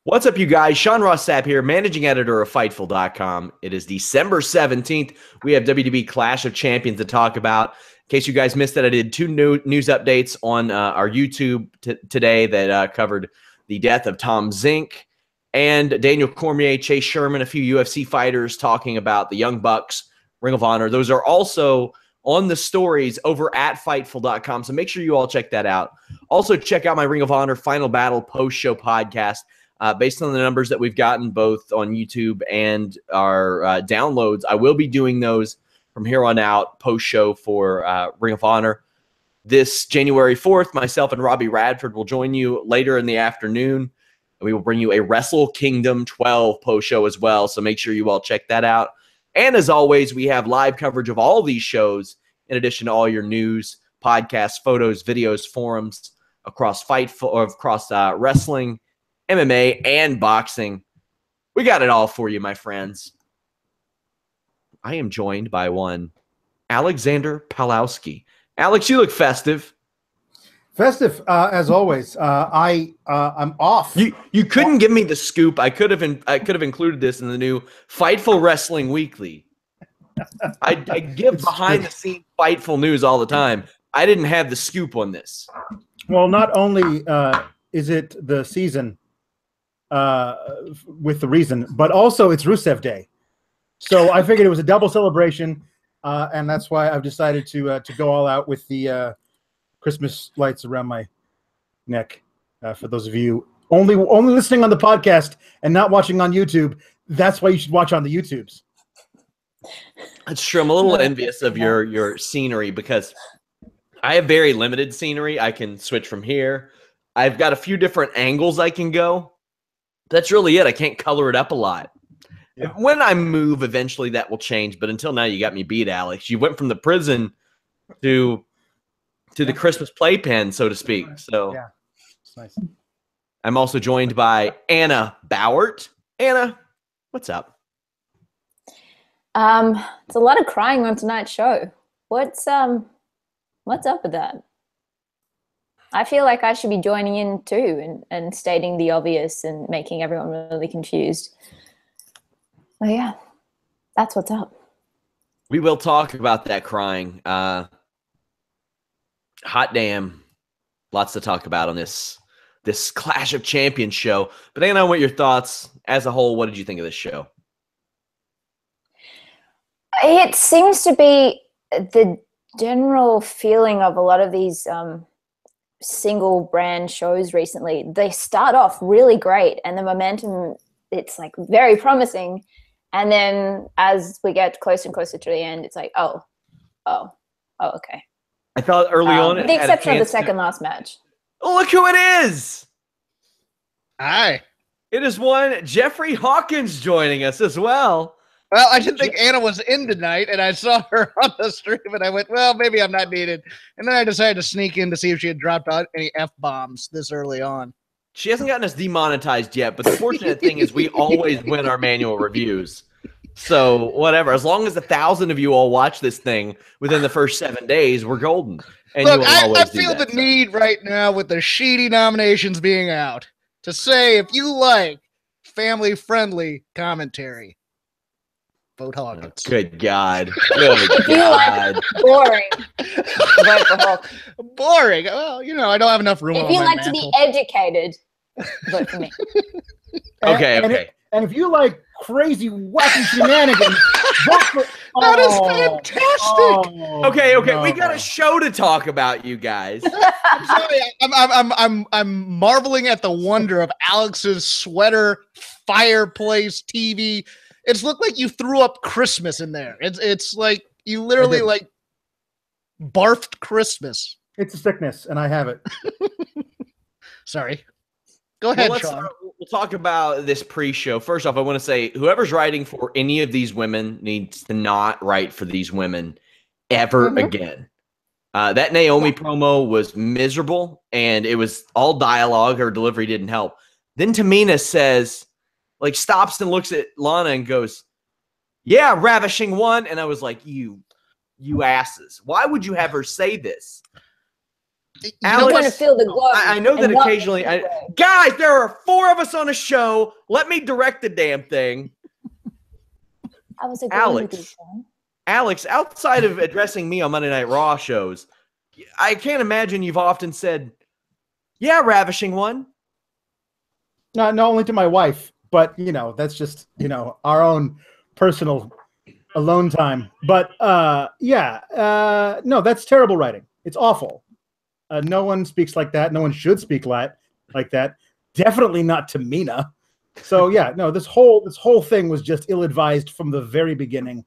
What's up, you guys? Sean Ross Sapp here, managing editor of Fightful.com. It is December 17th. We have WWE Clash of Champions to talk about. In case you guys missed that, I did two news updates on our YouTube today that covered the death of Tom Zink and Daniel Cormier, Chase Sherman, a few UFC fighters talking about the Young Bucks, Ring of Honor. Those are also on the stories over at Fightful.com, so make sure you all check that out. Also, check out my Ring of Honor Final Battle post-show podcast. Based on the numbers that we've gotten both on YouTube and our downloads, I will be doing those from here on out post-show for Ring of Honor. This January 4th, myself and Robbie Radford will join you later in the afternoon. We will bring you a Wrestle Kingdom 12 post-show as well, so make sure you all check that out. And as always, we have live coverage of all these shows in addition to all your news, podcasts, photos, videos, forums across wrestling, MMA, and boxing. We got it all for you, my friends. I am joined by one Alexander Palowski. Alex, you look festive. Festive, as always. I'm off. You couldn't give me the scoop. I could have included this in the new Fightful Wrestling Weekly. I give behind the scenes Fightful news all the time. I didn't have the scoop on this. Well, not only is it the season with the reason, but also it's Rusev Day. So I figured it was a double celebration, and that's why I've decided to go all out with the Christmas lights around my neck. For those of you only listening on the podcast and not watching on YouTube, that's why you should watch on the YouTubes. That's true. I'm a little envious of your scenery because I have very limited scenery. I can switch from here. I've got a few different angles I can go. That's really it. I can't color it up a lot. Yeah. When I move, eventually that will change. But until now, you got me beat, Alex. You went from the prison to the Christmas playpen, so to speak. So yeah, it's nice. I'm also joined by Anna Bauert. Anna, what's up? It's a lot of crying on tonight's show. What's up with that? I feel like I should be joining in too and stating the obvious and making everyone really confused. So yeah, that's what's up. We will talk about that crying. Hot damn. Lots to talk about on this Clash of Champions show. But Anna, what your thoughts as a whole? What did you think of this show? It seems to be the general feeling of a lot of these single brand shows recently. They start off really great and the momentum, it's like very promising, and then as we get closer and closer to the end, it's like oh okay. I thought early on, with the exception of the second last match. Oh, look who it is! Hi, it is one Jeffrey Hawkins joining us as well. Well, I didn't think Anna was in tonight, and I saw her on the stream, and I went, well, maybe I'm not needed. And then I decided to sneak in to see if she had dropped out any F-bombs this early on. She hasn't gotten us demonetized yet, but the fortunate thing is we always win our manual reviews. So whatever. As long as 1,000 of you all watch this thing within the first 7 days, we're golden. And look, you will always I do feel that, the need right now with the Sheedy nominations being out to say if you like family-friendly commentary, vote Hawkins. Good God. Good if you like boring, vote for Hawkins. Boring. Well, you know, I don't have enough room. If you like to be educated, vote for me. Okay. And if you like crazy, wacky shenanigans, vote for. That is fantastic. Okay. No. We got a show to talk about, you guys. I'm sorry. I'm marveling at the wonder of Alex's sweater, fireplace, TV. It's looked like you threw up Christmas in there. It's like you literally like barfed Christmas. It's a sickness, and I have it. Sorry. Go ahead, Well, Sean. We'll talk about this pre-show. First off, I want to say whoever's writing for any of these women needs to not write for these women ever again. That Naomi promo was miserable, and it was all dialogue. Her delivery didn't help. Then Tamina says, like, stops and looks at Lana and goes, yeah, ravishing one. And I was like, you asses. Why would you have her say this? Alex, going to feel the glow. I know that occasionally, guys, there are 4 of us on a show. Let me direct the damn thing. I was agreeing with you, Sean. Alex, outside of addressing me on Monday Night Raw shows, I can't imagine you've often said, "Yeah, ravishing one." Not only to my wife, but that's just our own personal alone time. But no, that's terrible writing. It's awful. No one speaks like that. No one should speak like that. Definitely not to Mina. So yeah, no, this whole thing was just ill-advised from the very beginning.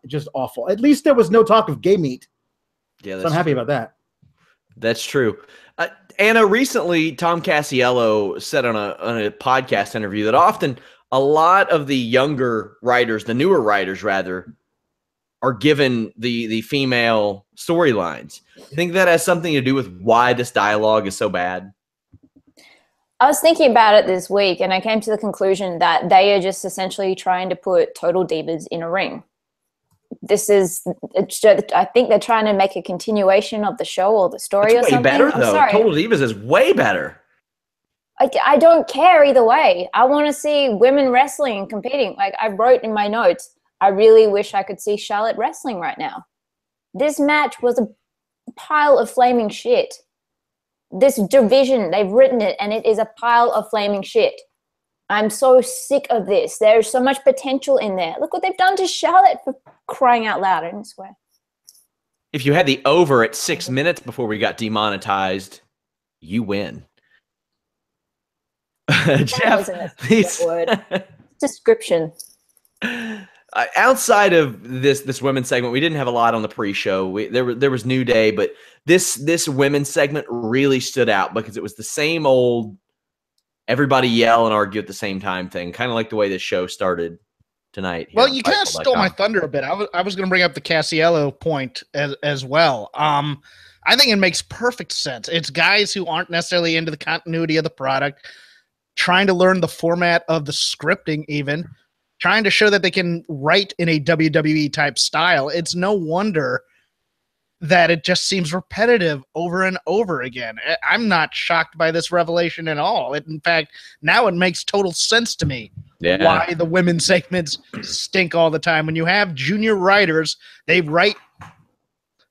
Just awful. At least there was no talk of gay meat. Yeah, so I'm happy about that. That's true. Anna, recently Tom Cassiello said on a podcast interview that often a lot of the younger writers, the newer writers rather, are given the female storylines. You think that has something to do with why this dialogue is so bad? I was thinking about it this week, and I came to the conclusion that they are just essentially trying to put total divas in a ring. I think they're trying to make a continuation of the show or the story or something. Better, though. Total Divas is way better. I don't care either way. I want to see women wrestling and competing. Like I wrote in my notes, I really wish I could see Charlotte wrestling right now. This match was a pile of flaming shit. This division, they've written it, and it is a pile of flaming shit. I'm so sick of this. There's so much potential in there. Look what they've done to Charlotte, for crying out loud. I didn't swear. If you had the over at 6 minutes before we got demonetized, you win. Jeff, description. Outside of this women's segment, we didn't have a lot on the pre-show. There was New Day, but this women's segment really stood out because it was the same old everybody yell and argue at the same time thing, kind of like the way this show started tonight. Well, you kind of stole my thunder a bit. I was going to bring up the Cassiello point as well. I think it makes perfect sense. It's guys who aren't necessarily into the continuity of the product, trying to learn the format of the scripting even, trying to show that they can write in a WWE type style. It's no wonder that it just seems repetitive over and over again. I'm not shocked by this revelation at all. In fact, now it makes total sense to me why the women's segments stink all the time. When you have junior writers, they write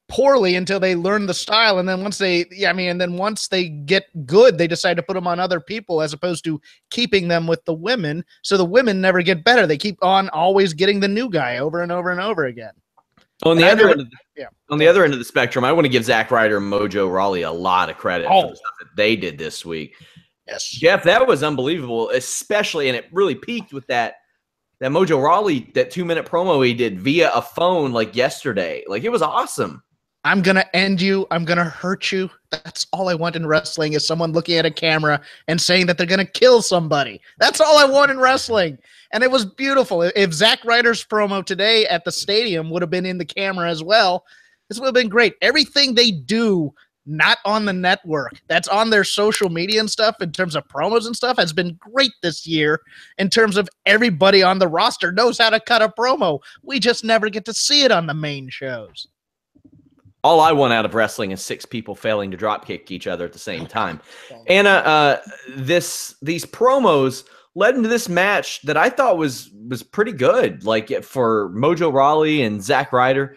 poorly until they learn the style, and then once they get good, they decide to put them on other people as opposed to keeping them with the women. So the women never get better. They keep on always getting the new guy over and over and over again. On the other end of the spectrum, I want to give Zack Ryder and Mojo Rawley a lot of credit for the stuff that they did this week. Yes, Jeff, that was unbelievable, especially, and it really peaked with that Mojo Rawley, that 2-minute promo he did via a phone like yesterday. Like, it was awesome. I'm going to end you. I'm going to hurt you. That's all I want in wrestling is someone looking at a camera and saying that they're going to kill somebody. That's all I want in wrestling. And it was beautiful. If Zack Ryder's promo today at the stadium would have been in the camera as well, this would have been great. Everything they do, not on the network, that's on their social media and stuff in terms of promos and stuff, has been great this year in terms of everybody on the roster knows how to cut a promo. We just never get to see it on the main shows. All I want out of wrestling is 6 people failing to drop kick each other at the same time. Anna, these promos led into this match that I thought was pretty good. Like for Mojo Rawley and Zack Ryder,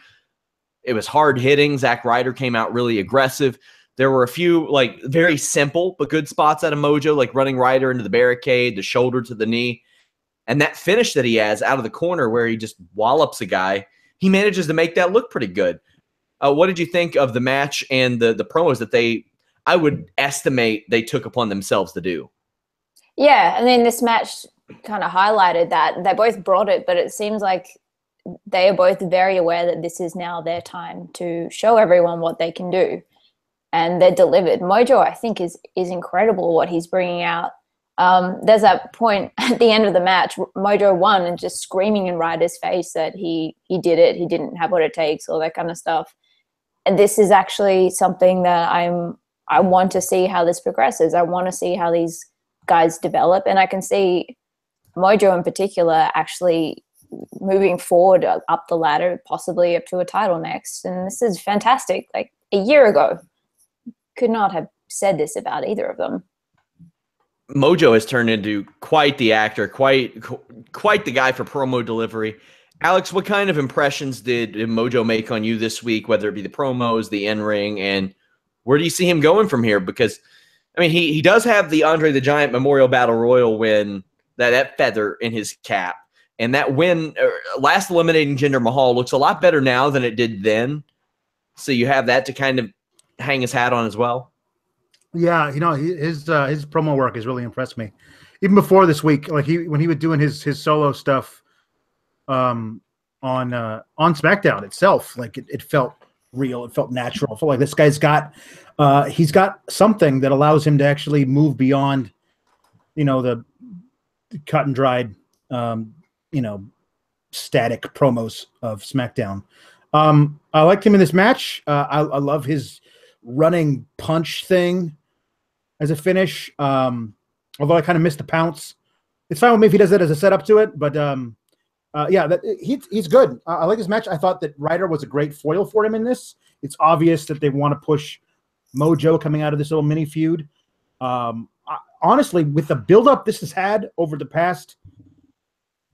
it was hard hitting. Zack Ryder came out really aggressive. There were a few like very simple but good spots out of Mojo, like running Ryder into the barricade, the shoulder to the knee, and that finish that he has out of the corner where he just wallops a guy. He manages to make that look pretty good. What did you think of the match and the promos that I would estimate they took upon themselves to do? Yeah, and then this match kind of highlighted that. They both brought it, but it seems like they are both very aware that this is now their time to show everyone what they can do. And they're delivered. Mojo, I think, is incredible what he's bringing out. There's that point at the end of the match, Mojo won and just screaming in Ryder's face that he did it, he didn't have what it takes, all that kind of stuff. And this is actually something that I want to see how this progresses. I want to see how these guys develop, and I can see Mojo in particular actually moving forward up the ladder, possibly up to a title next. And this is fantastic. Like a year ago, could not have said this about either of them. Mojo has turned into quite the actor, quite the guy for promo delivery. Alex, what kind of impressions did Mojo make on you this week, whether it be the promos, the in-ring, and where do you see him going from here? Because, I mean, he does have the Andre the Giant Memorial Battle Royal win, that feather in his cap. And that win, last eliminating Jinder Mahal, looks a lot better now than it did then. So you have that to kind of hang his hat on as well. Yeah, you know, his promo work has really impressed me. Even before this week, like when he was doing his solo stuff on SmackDown itself, like it felt real, it felt natural. I felt like this guy's got he's got something that allows him to actually move beyond, you know, the cut and dried you know, static promos of SmackDown. I liked him in this match. I love his running punch thing as a finish. Although I kind of missed the pounce. It's fine with me if he does that as a setup to it, but yeah, he's good. I like his match. I thought that Ryder was a great foil for him in this. It's obvious that they want to push Mojo coming out of this little mini feud. Honestly, with the buildup this has had over the past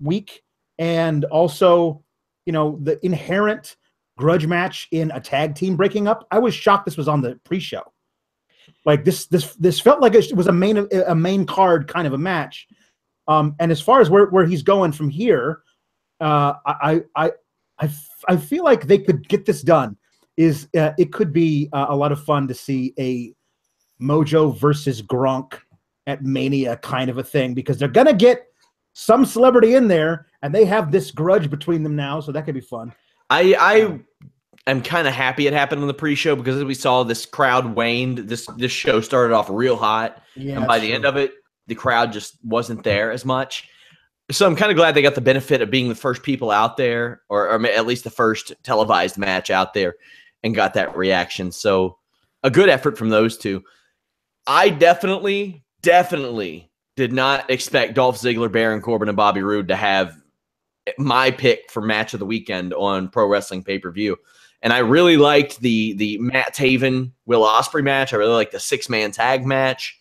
week, and also, you know, the inherent grudge match in a tag team breaking up, I was shocked this was on the pre-show. Like this felt like it was a main card kind of a match. And as far as where he's going from here, I feel like they could get this done. It could be a lot of fun to see a Mojo versus Gronk at Mania kind of a thing, because they're gonna get some celebrity in there, and they have this grudge between them now, so that could be fun. I am kind of happy it happened on the pre-show, because as we saw, this crowd waned. This show started off real hot, and by the end of it, the crowd just wasn't there as much. So I'm kind of glad they got the benefit of being the first people out there, or at least the first televised match out there, and got that reaction. So a good effort from those two. I definitely did not expect Dolph Ziggler, Baron Corbin, and Bobby Roode to have my pick for match of the weekend on Pro Wrestling Pay-Per-View. And I really liked the Matt Taven, Will Ospreay match. I really liked the 6-man tag match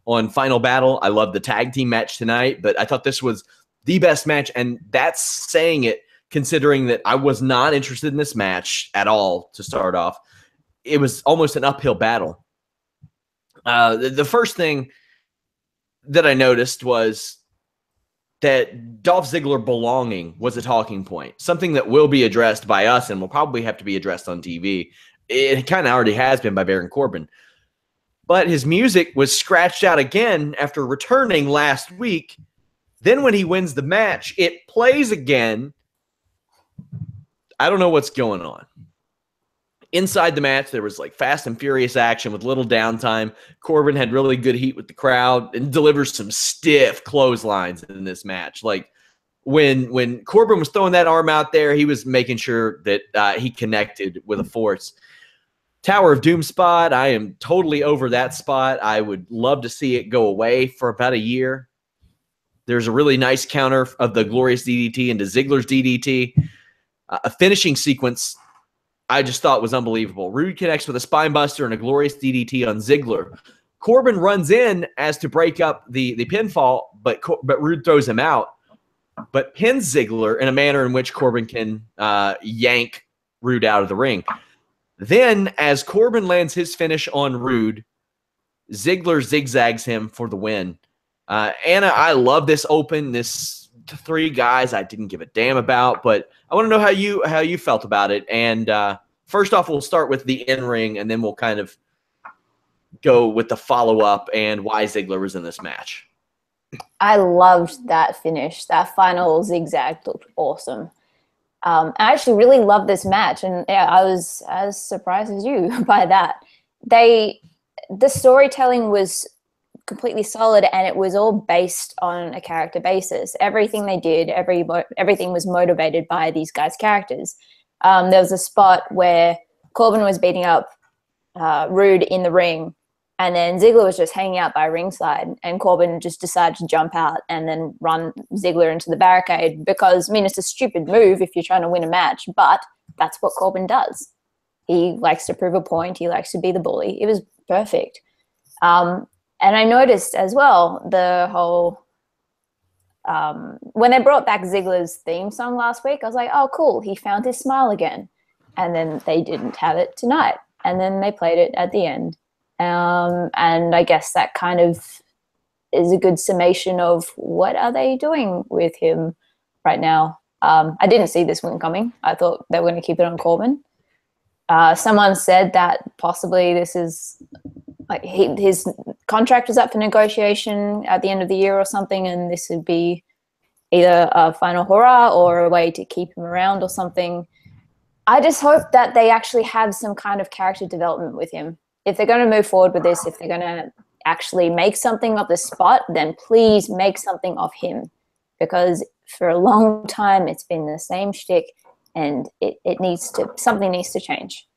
on Final Battle. I loved the tag team match tonight, but I thought this was the best match, and that's saying it, considering that I was not interested in this match at all to start off. It was almost an uphill battle. The first thing that I noticed was that Dolph Ziggler belonging was a talking point, something that will be addressed by us and will probably have to be addressed on TV. It kind of already has been by Baron Corbin. But his music was scratched out again after returning last week. Then when he wins the match, it plays again. I don't know what's going on. Inside the match, there was like fast and furious action with little downtime. Corbin had really good heat with the crowd and delivers some stiff clotheslines in this match. Like when Corbin was throwing that arm out there, he was making sure that he connected with a force. Tower of Doom spot, I am totally over that spot. I would love to see it go away for about a year. There's a really nice counter of the Glorious DDT into Ziggler's DDT. A finishing sequence I just thought was unbelievable. Roode connects with a spine buster and a Glorious DDT on Ziggler. Corbin runs in as to break up the pinfall, but Roode throws him out, but pins Ziggler in a manner in which Corbin can yank Roode out of the ring. Then, as Corbin lands his finish on Roode, Ziggler zigzags him for the win. Anna, I love this open. This 3 guys I didn't give a damn about, but I want to know how you felt about it. And first off, we'll start with the in-ring, and then we'll kind of go with the follow-up and why Ziggler was in this match. I loved that finish. That final zigzag looked awesome. I actually really loved this match, and yeah, I was as surprised as you by that. The storytelling was completely solid, and it was all based on a character basis. Everything they did, everything was motivated by these guys' characters. There was a spot where Corbin was beating up Roode in the ring, and then Ziggler was just hanging out by ringside, and Corbin just decided to jump out and then run Ziggler into the barricade because, I mean, it's a stupid move if you're trying to win a match, but that's what Corbin does. He likes to prove a point. He likes to be the bully. It was perfect. And I noticed as well the whole when they brought back Ziggler's theme song last week, I was like, oh, cool, he found his smile again. And then they didn't have it tonight. And then they played it at the end. And I guess that kind of is a good summation of what are they doing with him right now. I didn't see this one coming. I thought they were going to keep it on Corbin. Someone said that possibly this is like his contract was up for negotiation at the end of the year or something, and this would be either a final hurrah or a way to keep him around or something. I just hope that they actually have some kind of character development with him. If they're going to move forward with this, if they're going to actually make something of the spot, then please make something of him, because for a long time it's been the same shtick, and it needs to, something needs to change.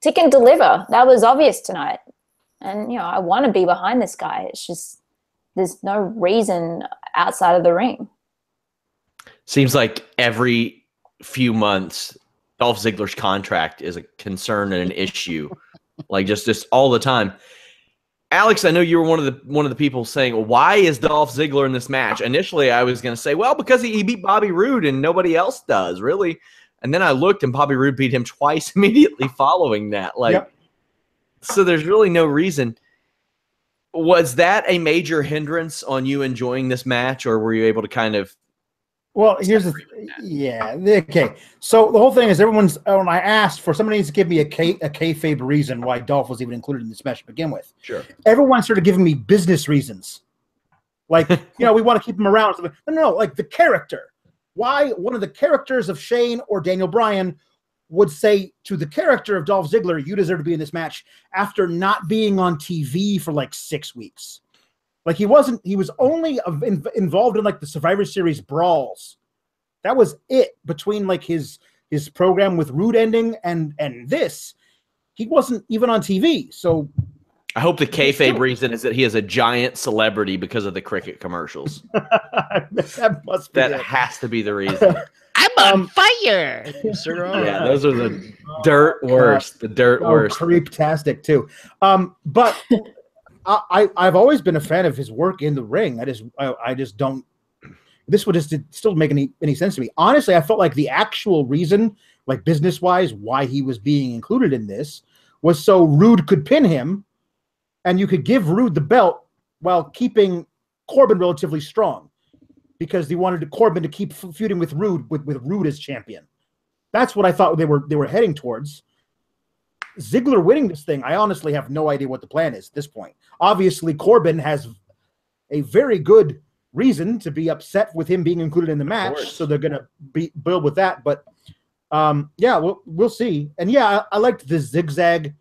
He can deliver. That was obvious tonight. And, I want to be behind this guy. It's just there's no reason outside of the ring. Seems like every few months, Dolph Ziggler's contract is a concern and an issue, like just all the time. Alex, I know you were one of the people saying, well, why is Dolph Ziggler in this match? Initially, I was going to say, well, because he beat Bobby Roode and nobody else does, really. And then I looked, and Bobby Roode beat him twice immediately following that. Yep. So there's really no reason. Was that a major hindrance on you enjoying this match, or were you able to kind of? Well, here's the okay. So the whole thing is, when I asked for somebody to give me a kayfabe reason why Dolph was even included in this match to begin with. Sure. Everyone started giving me business reasons, like we want to keep him around. No, like the character. Why one of the characters of Shane or Daniel Bryan would say to the character of Dolph Ziggler, you deserve to be in this match, after not being on TV for like 6 weeks. Like he was only involved in like the Survivor Series brawls. That was it between like his program with Roode ending and this. He wasn't even on TV. So I hope the kayfabe reason is that he is a giant celebrity because of the cricket commercials. That must be that has to be the reason. I'm on fire. Yeah, those are the dirt worst. The dirt worst. Creeptastic too. But I've always been a fan of his work in the ring. I just don't. This would just still make any sense to me. Honestly, I felt like the actual reason, like business wise, why he was being included in this was so Roode could pin him, and you could give Roode the belt while keeping Corbin relatively strong, because they wanted Corbin to keep feuding with Roode with Roode as champion. That's what I thought they were heading towards. Ziggler winning this thing, I honestly have no idea what the plan is at this point. Obviously, Corbin has a very good reason to be upset with him being included in the match, so they're going to build with that. But yeah, we'll see. And yeah, I liked the zigzag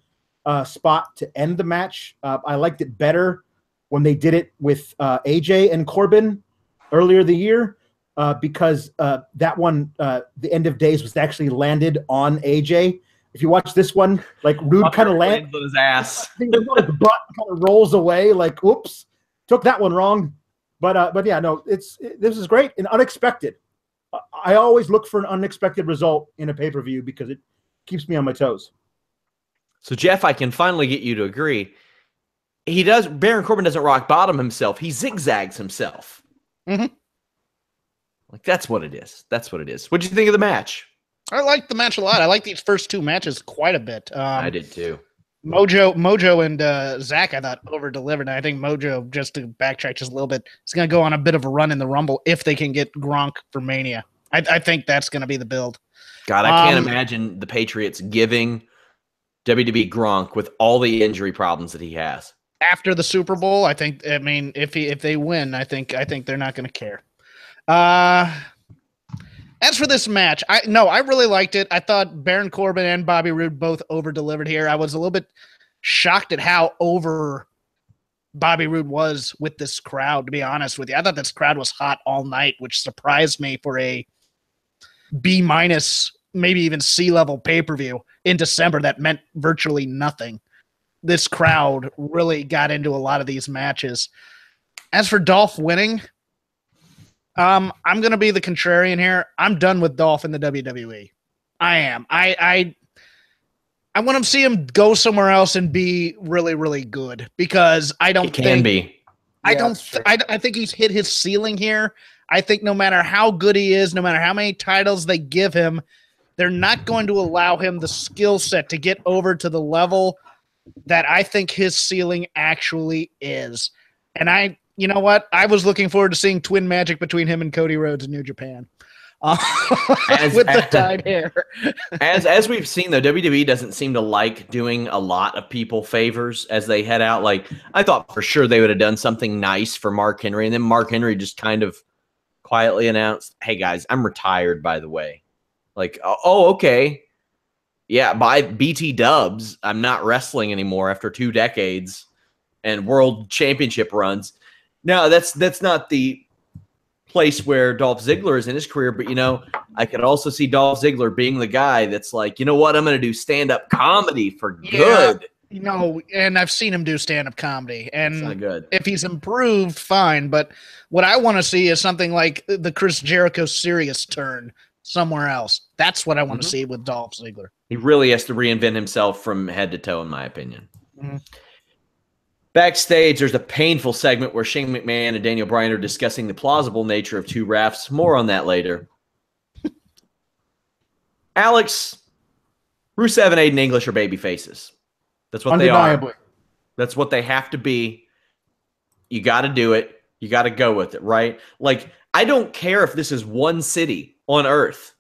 spot to end the match. I liked it better when they did it with AJ and Corbin earlier the year, because that one, the end of days, was actually landed on AJ. If you watch this one, like Roode kind of lands on his ass. I think the butt kind of rolls away, like, whoops, took that one wrong. But yeah, no, this is great and unexpected. I always look for an unexpected result in a pay-per-view because it keeps me on my toes. So Jeff, I can finally get you to agree. Baron Corbin doesn't rock bottom himself. He zigzags himself. Mm-hmm. Like that's what it is. That's what it is. What'd you think of the match? I liked the match a lot. I liked these first two matches quite a bit. I did too. Mojo and Zach, I thought, over-delivered. And I think Mojo, just to backtrack just a little bit, is going to go on a bit of a run in the Rumble if they can get Gronk for Mania. I think that's going to be the build. God, I can't imagine the Patriots giving WWE Gronk with all the injury problems that he has. After the Super Bowl, if they win, I think they're not going to care. As for this match, I really liked it. I thought Baron Corbin and Bobby Roode both over-delivered here. I was a little bit shocked at how over Bobby Roode was with this crowd, to be honest with you. I thought this crowd was hot all night, which surprised me for a B-, maybe even C-level pay-per-view in December that meant virtually nothing. This crowd really got into a lot of these matches. As for Dolph winning, I'm going to be the contrarian here. I'm done with Dolph in the WWE. I am. I'm I want to see him go somewhere else and be really, really good, because I don't think I think he's hit his ceiling here. I think no matter how good he is, no matter how many titles they give him, they're not going to allow him the skill set to get over to the level that I think his ceiling actually is. And you know what? I was looking forward to seeing twin magic between him and Cody Rhodes in New Japan. With the dyed hair. as we've seen, though, WWE doesn't seem to like doing a lot of people favors as they head out. Like, I thought for sure they would have done something nice for Mark Henry, and then Mark Henry just kind of quietly announced, "Hey guys, I'm retired, by the way." Like, oh, okay. Yeah, by BT dubs, I'm not wrestling anymore after 2 decades and world championship runs. Now, that's not the place where Dolph Ziggler is in his career, but, you know, I could also see Dolph Ziggler being the guy that's like, you know what, I'm going to do stand-up comedy for good. You know, and I've seen him do stand-up comedy, and it's not good. If he's improved, fine, but what I want to see is something like the Chris Jericho serious turn somewhere else. That's what I want to see with Dolph Ziggler. He really has to reinvent himself from head to toe, in my opinion. Backstage, there's a painful segment where Shane McMahon and Daniel Bryan are discussing the plausible nature of 2 refs. More on that later. Alex, Rusev and Aiden English are baby faces. That's what they are. That's what they have to be. You got to do it. You got to go with it, right? Like, I don't care if this is one city on Earth.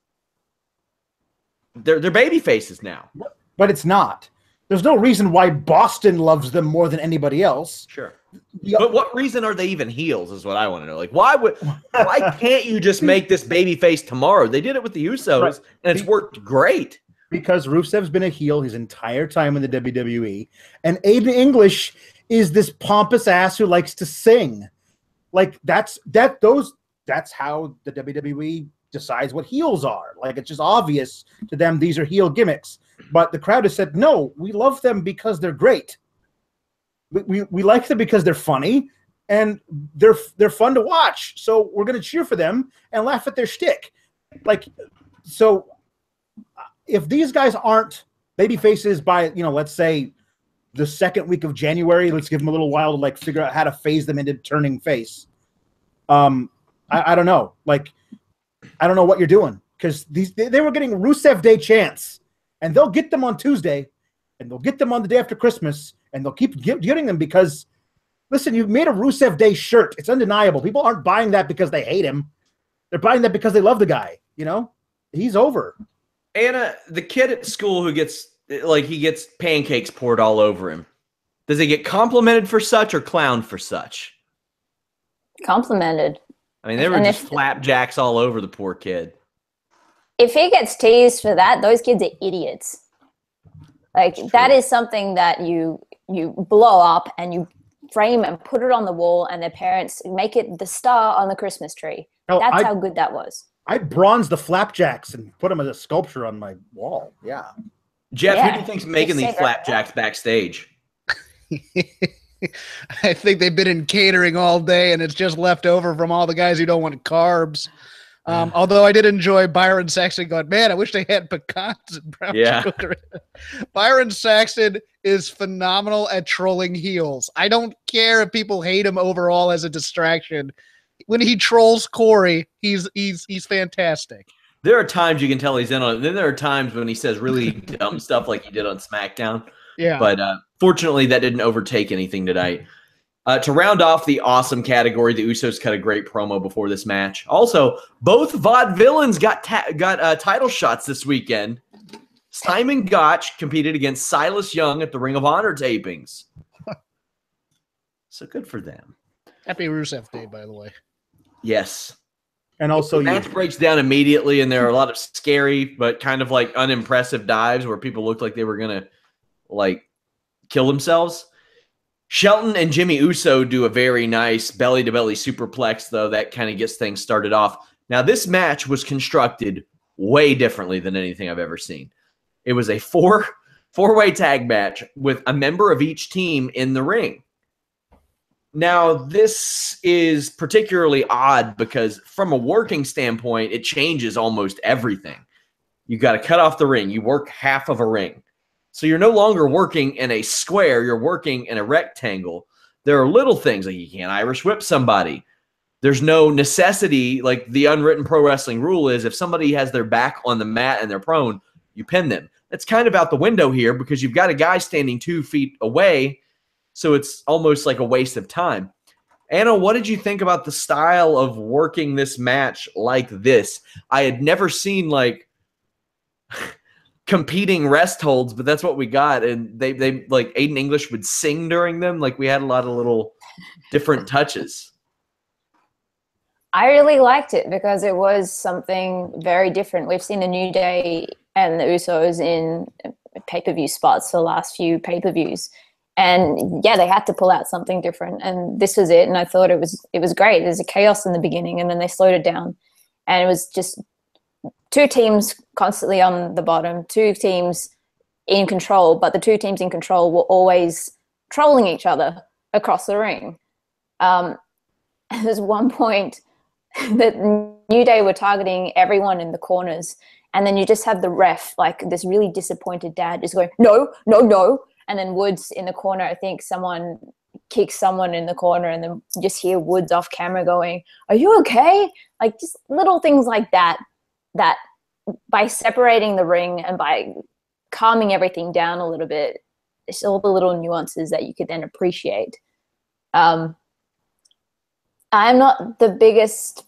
They're baby faces now. But it's not. There's no reason why Boston loves them more than anybody else. Sure. But what reason are they even heels is what I want to know. Like, why can't you just make this baby face tomorrow? They did it with the Usos, and it's worked great. Because Rusev's been a heel his entire time in the WWE, and Aiden English is this pompous ass who likes to sing. Like, that's how the WWE decides what heels are. Like, it's just obvious to them these are heel gimmicks. But the crowd has said, no, we love them because they're great. We like them because they're funny, and they're fun to watch. So we're going to cheer for them and laugh at their shtick. Like, so if these guys aren't baby faces by, you know, let's say the 2nd week of January, let's give them a little while to like figure out how to phase them into turning face. I don't know. Like, I don't know what you're doing, because they were getting Rusev Day chants. And they'll get them on Tuesday, and they'll get them on the day after Christmas, and they'll keep getting them because, listen, you've made a Rusev Day shirt. It's undeniable. People aren't buying that because they hate him. They're buying that because they love the guy. You know, he's over. Anna, the kid at school who gets pancakes poured all over him, does he get complimented for such or clowned for such? Complimented. I mean, they were just flapjacks all over the poor kid. If he gets teased for that, those kids are idiots. Like, that is something that you blow up and you frame and put it on the wall, and their parents make it the star on the Christmas tree. That's how good that was. I bronzed the flapjacks and put them as a sculpture on my wall. Yeah. Jeff, who do you think's making these flapjacks backstage? I think they've been in catering all day, and it's just left over from all the guys who don't want carbs. Although I did enjoy Byron Saxton going, man, I wish they had pecans and brown sugar. Byron Saxton is phenomenal at trolling heels. I don't care if people hate him overall as a distraction. When he trolls Corey, he's fantastic. There are times you can tell he's in on it. Then there are times when he says really dumb stuff like he did on SmackDown. Yeah. But fortunately, that didn't overtake anything tonight. To round off the awesome category, the Usos cut a great promo before this match. Also, both Vaudevillains got title shots this weekend. Simon Gotch competed against Silas Young at the Ring of Honor tapings. So good for them. Happy Rusev Day, by the way. Yes. And also, the match breaks down immediately, and there are a lot of scary but kind of like unimpressive dives where people looked like they were going to like kill themselves. Shelton and Jimmy Uso do a very nice belly-to-belly superplex, though. That kind of gets things started off. Now, this match was constructed way differently than anything I've ever seen. It was a four-way tag match with a member of each team in the ring. Now, this is particularly odd because from a working standpoint, it changes almost everything. You got to cut off the ring. You work half of a ring. So you're no longer working in a square. You're working in a rectangle. There are little things like you can't Irish whip somebody. There's no necessity. Like the unwritten pro wrestling rule is if somebody has their back on the mat and they're prone, you pin them. That's kind of out the window here because you've got a guy standing 2 feet away. So it's almost like a waste of time. Anna, what did you think about the style of working this match like this? I had never seen like competing rest holds, but that's what we got. And they like Aiden English would sing during them. Like we had a lot of little different touches. I really liked it because it was something very different. We've seen a New Day and the Usos in pay-per-view spots for the last few pay-per-views. And yeah, they had to pull out something different, and this was it. And I thought it was great. There's a chaos in the beginning, and then they slowed it down, and it was just 2 teams constantly on the bottom, 2 teams in control, but the 2 teams in control were always trolling each other across the ring. There's one point that New Day were targeting everyone in the corners, and then you just have the ref, like this really disappointed dad, just going, no, no, no. And then Woods in the corner, I think someone kicks someone in the corner, and then you just hear Woods off camera going, are you okay? Like just little things like that by separating the ring and by calming everything down a little bit, it's all the little nuances that you could then appreciate. I'm not the biggest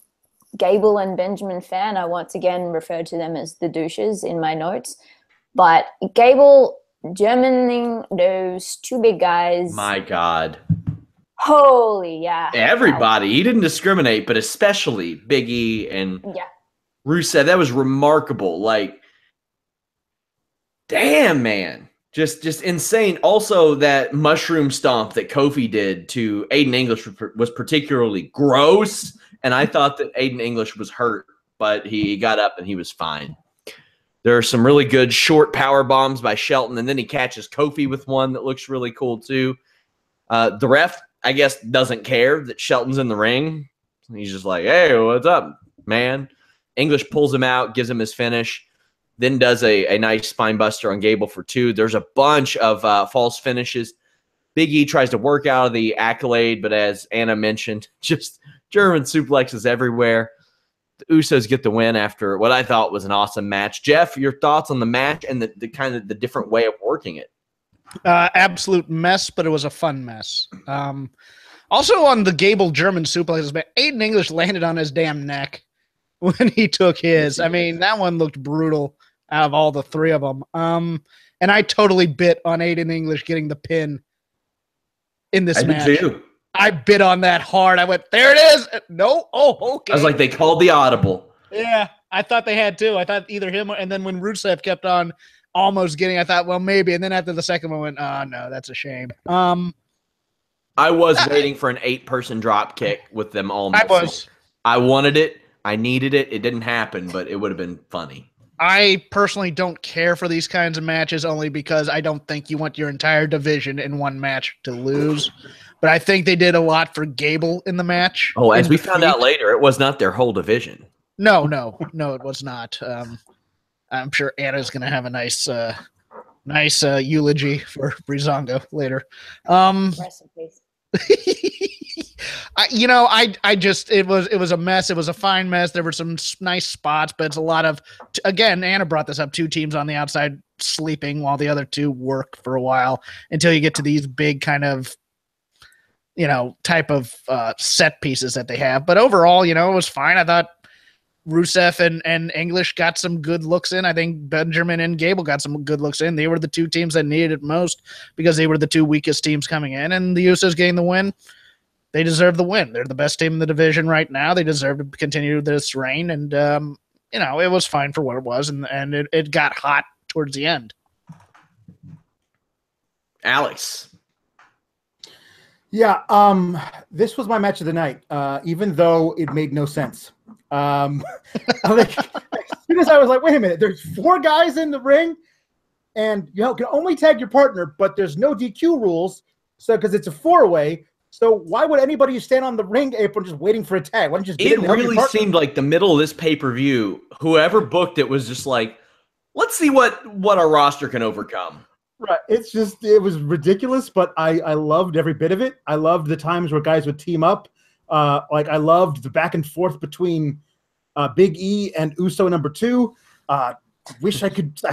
Gable and Benjamin fan. I once again referred to them as the douches in my notes. But Gable Germaning those 2 big guys. My God. Holy, yeah. Everybody. Wow. He didn't discriminate, but especially Big E and Rusev. That was remarkable. Like, damn, man. Just insane. Also, that mushroom stomp that Kofi did to Aiden English was particularly gross. And I thought that Aiden English was hurt, but he got up and he was fine. There are some really good short power bombs by Shelton, and then he catches Kofi with one that looks really cool too. The ref, I guess, doesn't care that Shelton's in the ring. He's just like, hey, what's up, man? English pulls him out, gives him his finish, then does a nice spine buster on Gable for 2. There's a bunch of false finishes. Big E tries to work out of the accolade, but as Anna mentioned, just German suplexes everywhere. The Usos get the win after what I thought was an awesome match. Jeff, your thoughts on the match and the kind of the different way of working it? Absolute mess, but it was a fun mess. Also on the Gable German suplexes, Aiden English landed on his damn neck when he took his. I mean, that one looked brutal out of all the 3 of them. And I totally bit on Aiden English getting the pin in this match. Did too. I bit on that hard. I went, there it is. No. Oh, okay. I was like, they called the audible. Yeah, I thought they had too. I thought either him and then when Rusev kept on almost getting, I thought, well, maybe. And then after the second one, I went, oh, no, that's a shame. I was waiting for an 8-person drop kick with them all missing. I wanted it. I needed it. It didn't happen, but it would have been funny. I personally don't care for these kinds of matches only because I don't think you want your entire division in one match to lose. But I think they did a lot for Gable in the match. Oh, as we found out later, it was not their whole division. No, it was not. I'm sure Anna's going to have a nice eulogy for Breezango later. Rest in peace. It was a mess. It was a fine mess. There were some nice spots, but it's a lot of, again, Anna brought this up, 2 teams on the outside sleeping while the other 2 work for a while until you get to these big kind of, type of set pieces that they have. But overall, it was fine. I thought Rusev and English got some good looks in. I think Benjamin and Gable got some good looks in. They were the 2 teams that needed it most because they were the 2 weakest teams coming in. And the Usos getting the win, they deserve the win. They're the best team in the division right now. They deserve to continue this reign. And, it was fine for what it was. And it got hot towards the end. Alex. Yeah, this was my match of the night, even though it made no sense. As soon as I was like, wait a minute, there's 4 guys in the ring, and you can only tag your partner, but there's no DQ rules, so because it's a 4-way. So why would anybody stand on the ring apron just waiting for a tag? Why don't you just get it really seemed like the middle of this pay-per-view, whoever booked it was just like, let's see what our roster can overcome. Right. It's just, it was ridiculous, but I loved every bit of it. I loved the times where guys would team up. Like I loved the back and forth between Big E and Uso number 2. I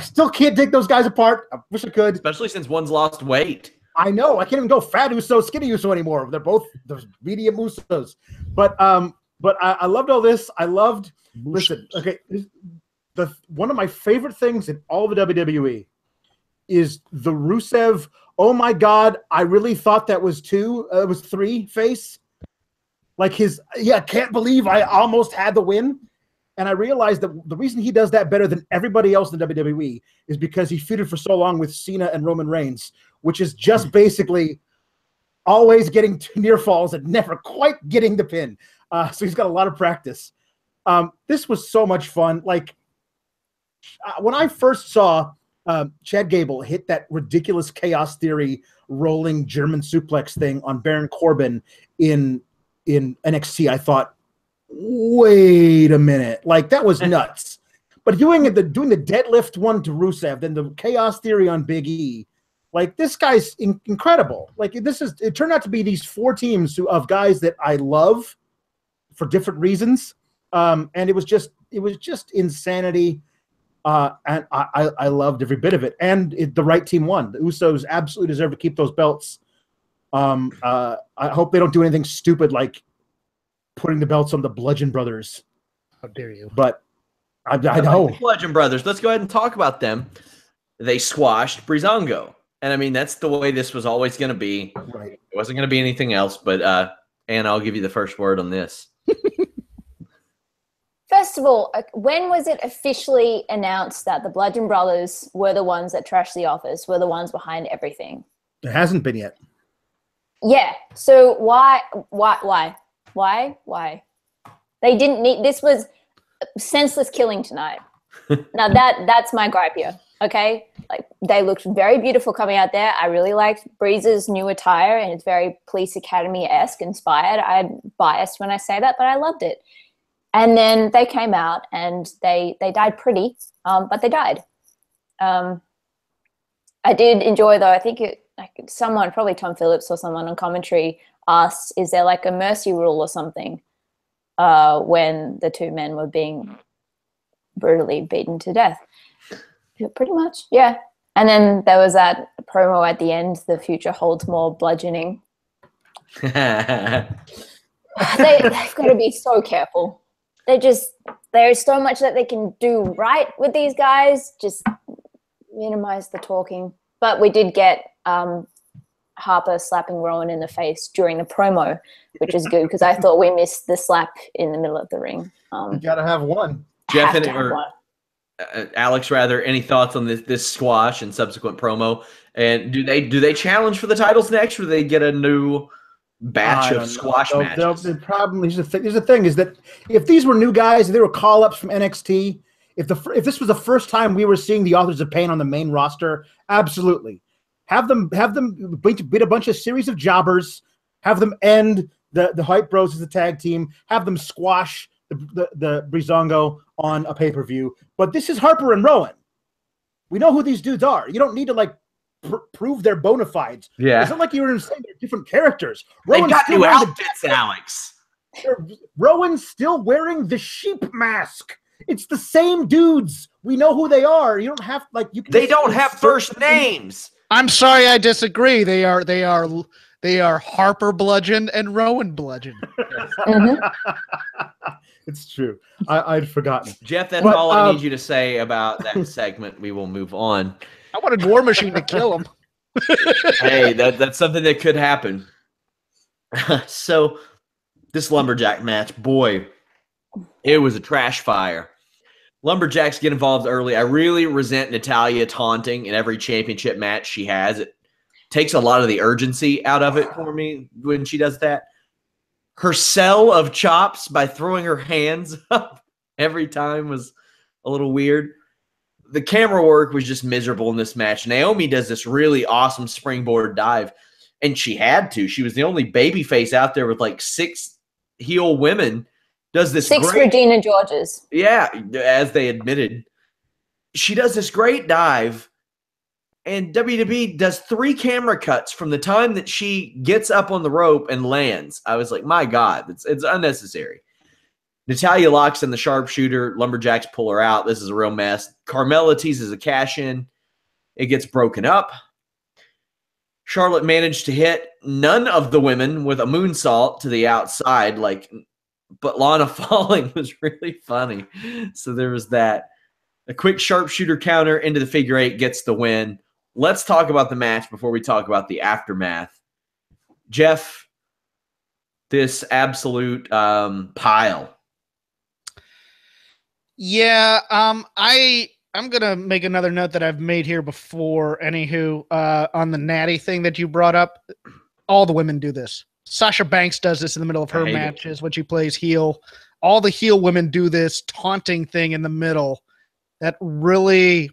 still can't take those guys apart. I wish I could. Especially since one's lost weight. I know. I can't even go fat Uso, skinny Uso anymore. They're both those medium Usos. But I loved all this. I loved, listen, okay, one of my favorite things in all of the WWE is the Rusev, oh my God, I really thought that was 2, it was 3 face. Like can't believe I almost had the win. And I realized that the reason he does that better than everybody else in WWE is because he feuded for so long with Cena and Roman Reigns, which is just basically always getting to near falls and never quite getting the pin. So he's got a lot of practice. This was so much fun. Like when I first saw Chad Gable hit that ridiculous Chaos Theory rolling German suplex thing on Baron Corbin in NXT, I thought, wait a minute, like that was nuts. But doing the deadlift one to Rusev, then the Chaos Theory on Big E, like this guy's incredible. Like it turned out to be these 4 teams of guys that I love for different reasons, and it was just insanity. And I loved every bit of it, and the right team won. The Usos absolutely deserve to keep those belts. I hope they don't do anything stupid like putting the belts on the Bludgeon Brothers. How dare you? But I know. Like the Bludgeon Brothers. Let's go ahead and talk about them. They squashed Breezango. And I mean, that's the way this was always going to be. Right. It wasn't going to be anything else. But, Anna, I'll give you the first word on this. First of all, when was it officially announced that the Bludgeon Brothers were the ones that trashed the office, were the ones behind everything? It hasn't been yet. Yeah. So why? They didn't need, this was senseless killing tonight. Now that's my gripe here. Okay. Like they looked very beautiful coming out there. I really liked Breeze's new attire and it's very Police Academy-esque inspired. I'm biased when I say that, but I loved it. And then they came out and they died pretty, but they died. I did enjoy though. I think someone, probably Tom Phillips or someone on commentary asked, is there like a mercy rule or something when the 2 men were being brutally beaten to death? Pretty much, yeah. And then there was that promo at the end, the future holds more bludgeoning. They've got to be so careful. There's so much that they can do right with these guys, just minimize the talking. But we did get Harper slapping Rowan in the face during the promo, which is good because I thought we missed the slap in the middle of the ring. You got to have one. Jeff Alex, rather, any thoughts on this squash and subsequent promo? And do they challenge for the titles next, or do they get a new batch of squash matches? The problem is here's the thing is that if these were new guys, if they were call-ups from NXT, if this was the first time we were seeing the Authors of Pain on the main roster, absolutely. Have them beat a bunch of series of jobbers, have them end the Hype Bros as a tag team, have them squash the Breezango on a pay-per-view. But this is Harper and Rowan. We know who these dudes are. You don't need to like prove their bona fides. Yeah. It's not like you were saying they're different characters. They got new outfits, Alex. Rowan's still wearing the sheep mask. It's the same dudes. We know who they are. You don't have They don't have first names. I'm sorry, I disagree. They are Harper Bludgeon and Rowan Bludgeon. It's true. I'd forgotten. Jeff, that's all I need you to say about that segment. We will move on. I wanted War Machine to kill him. Hey, that's something that could happen. So this Lumberjack match, boy, it was a trash fire. Lumberjacks get involved early. I really resent Natalya taunting in every championship match she has. It takes a lot of the urgency out of it for me when she does that. Her sell of chops by throwing her hands up every time was a little weird. The camera work was just miserable in this match. Naomi does this really awesome springboard dive, and she had to. She was the only babyface out there with like 6 heel women. Does this 6 great, Regina Georges. Yeah, as they admitted. She does this great dive, And WWE does 3 camera cuts from the time that she gets up on the rope and lands. I was like, my God, it's unnecessary. Natalya locks in the sharpshooter. Lumberjacks pull her out. This is a real mess. Carmella teases a cash in. It gets broken up. Charlotte managed to hit none of the women with a moonsault to the outside, but Lana falling was really funny. So there was that. A quick sharpshooter counter into the figure 8 gets the win. Let's talk about the match before we talk about the aftermath. Jeff, this absolute pile. Yeah, I'm gonna make another note that I've made here before. Anywho, on the Natty thing that you brought up, all the women do this. Sasha Banks does this in the middle of her matches when she plays heel. All the heel women do this taunting thing in the middle that really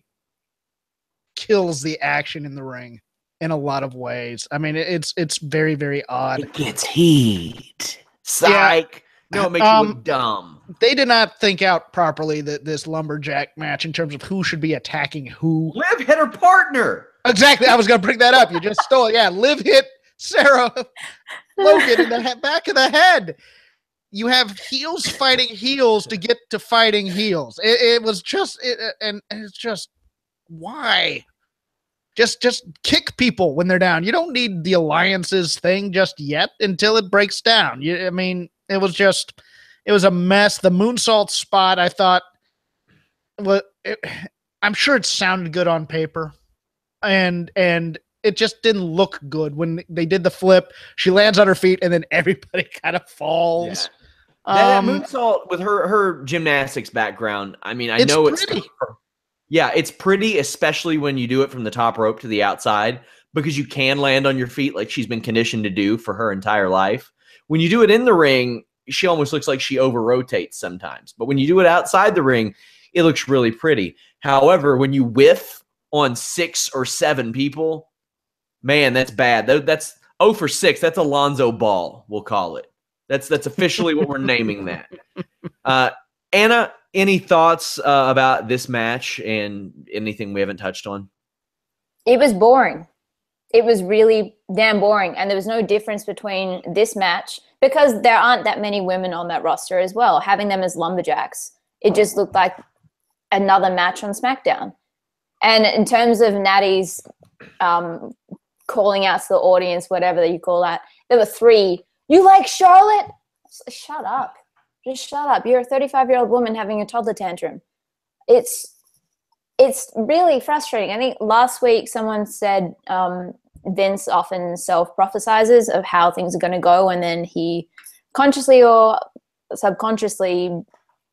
kills the action in the ring in a lot of ways. I mean, it's very, very odd. It gets heat. Psych. Yeah. No, it makes you look dumb. They did not think out properly this lumberjack match in terms of who should be attacking who. Liv hit her partner. Exactly. I was going to bring that up. You just stole it. Yeah, Liv hit Sarah Logan in the back of the head. You have heels fighting heels to get to fighting heels. It was just, and it's just, why? Just kick people when they're down. You don't need the alliances thing just yet until it breaks down. I mean, it was a mess. The moonsault spot, I thought, I'm sure it sounded good on paper, and it just didn't look good when they did the flip. She lands on her feet, and then everybody kind of falls. Yeah. That moonsault with her gymnastics background. I mean, I know it's pretty. Yeah, it's pretty, especially when you do it from the top rope to the outside, because you can land on your feet like she's been conditioned to do for her entire life. When you do it in the ring, she almost looks like she over-rotates sometimes. But when you do it outside the ring, it looks really pretty. However, when you whiff on 6 or 7 people, man, that's bad. That's 0 for 6. That's Alonzo Ball, we'll call it. That's officially what we're naming that. Anna, any thoughts about this match and anything we haven't touched on? It was boring. It was really damn boring. And there was no difference between this match because there aren't that many women on that roster as well. Having them as lumberjacks, it just looked like another match on SmackDown. And in terms of Natty's calling out to the audience, whatever you call that, there were 3. You like Charlotte? Shut up. Just shut up. You're a 35-year-old woman having a toddler tantrum. It's really frustrating. I think last week someone said Vince often self-prophesizes of how things are going to go, and then he consciously or subconsciously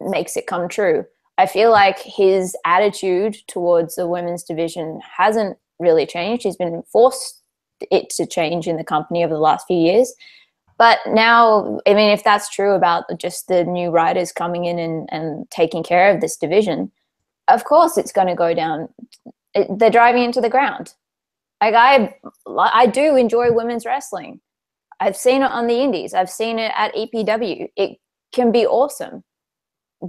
makes it come true. I feel like his attitude towards the women's division hasn't really changed. He's been forced it to change in the company over the last few years. But now, I mean, if that's true about just the new writers coming in and taking care of this division, of course it's going to go down. They're driving into the ground. Like I do enjoy women's wrestling. I've seen it on the indies. I've seen it at EPW. It can be awesome,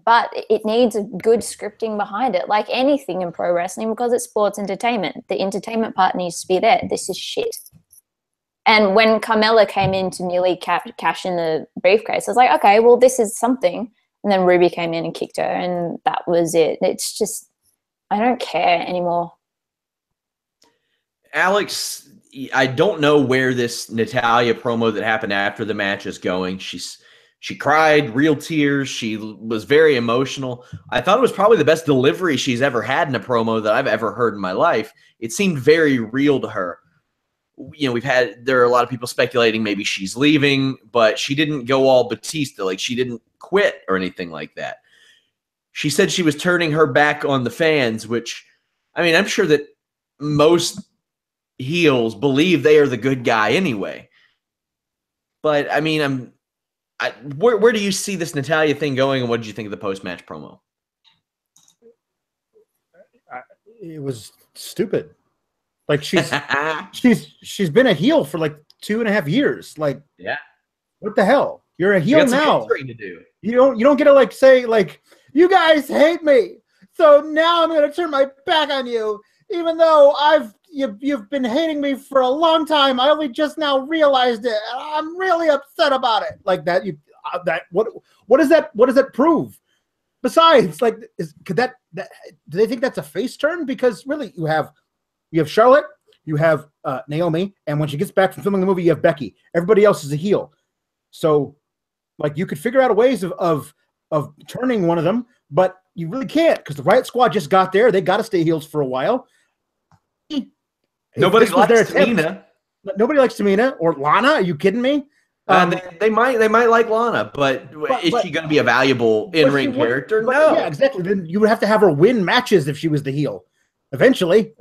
but it needs a good scripting behind it, like anything in pro wrestling, because it's sports entertainment. The entertainment part needs to be there. This is shit. And when Carmella came in to nearly cash in the briefcase, I was like, okay, well, this is something. And then Ruby came in and kicked her, and that was it. It's just, I don't care anymore. Alex, I don't know where this Natalya promo that happened after the match is going. She cried, real tears. She was very emotional. I thought it was probably the best delivery she's ever had in a promo that I've ever heard in my life. It seemed very real to her. You know, there are a lot of people speculating maybe she's leaving, but she didn't go all Batista. Like, she didn't quit or anything like that. She said she was turning her back on the fans, which, I mean, I'm sure that most heels believe they are the good guy anyway. But, I mean, where do you see this Natalya thing going, and what did you think of the post-match promo? It was stupid. Like she's been a heel for like 2.5 years. Like, yeah, what the hell? You're a heel now. To do. You don't get to like say like, you guys hate me, so now I'm gonna turn my back on you. even though you've been hating me for a long time, I only just now realized it. I'm really upset about it. Like that. What does that prove? Besides, like, do they think that's a face turn? Because really, you have Charlotte, you have Naomi, and when she gets back from filming the movie, you have Becky. Everybody else is a heel. So, like, you could figure out ways of turning one of them, but you really can't because the Riot Squad just got there. They got to stay heels for a while. Nobody likes Tamina. Nobody likes Tamina or Lana. Are you kidding me? They might like Lana, but is she going to be a valuable in-ring character? No. Yeah, exactly. Then you would have to have her win matches if she was the heel. Eventually,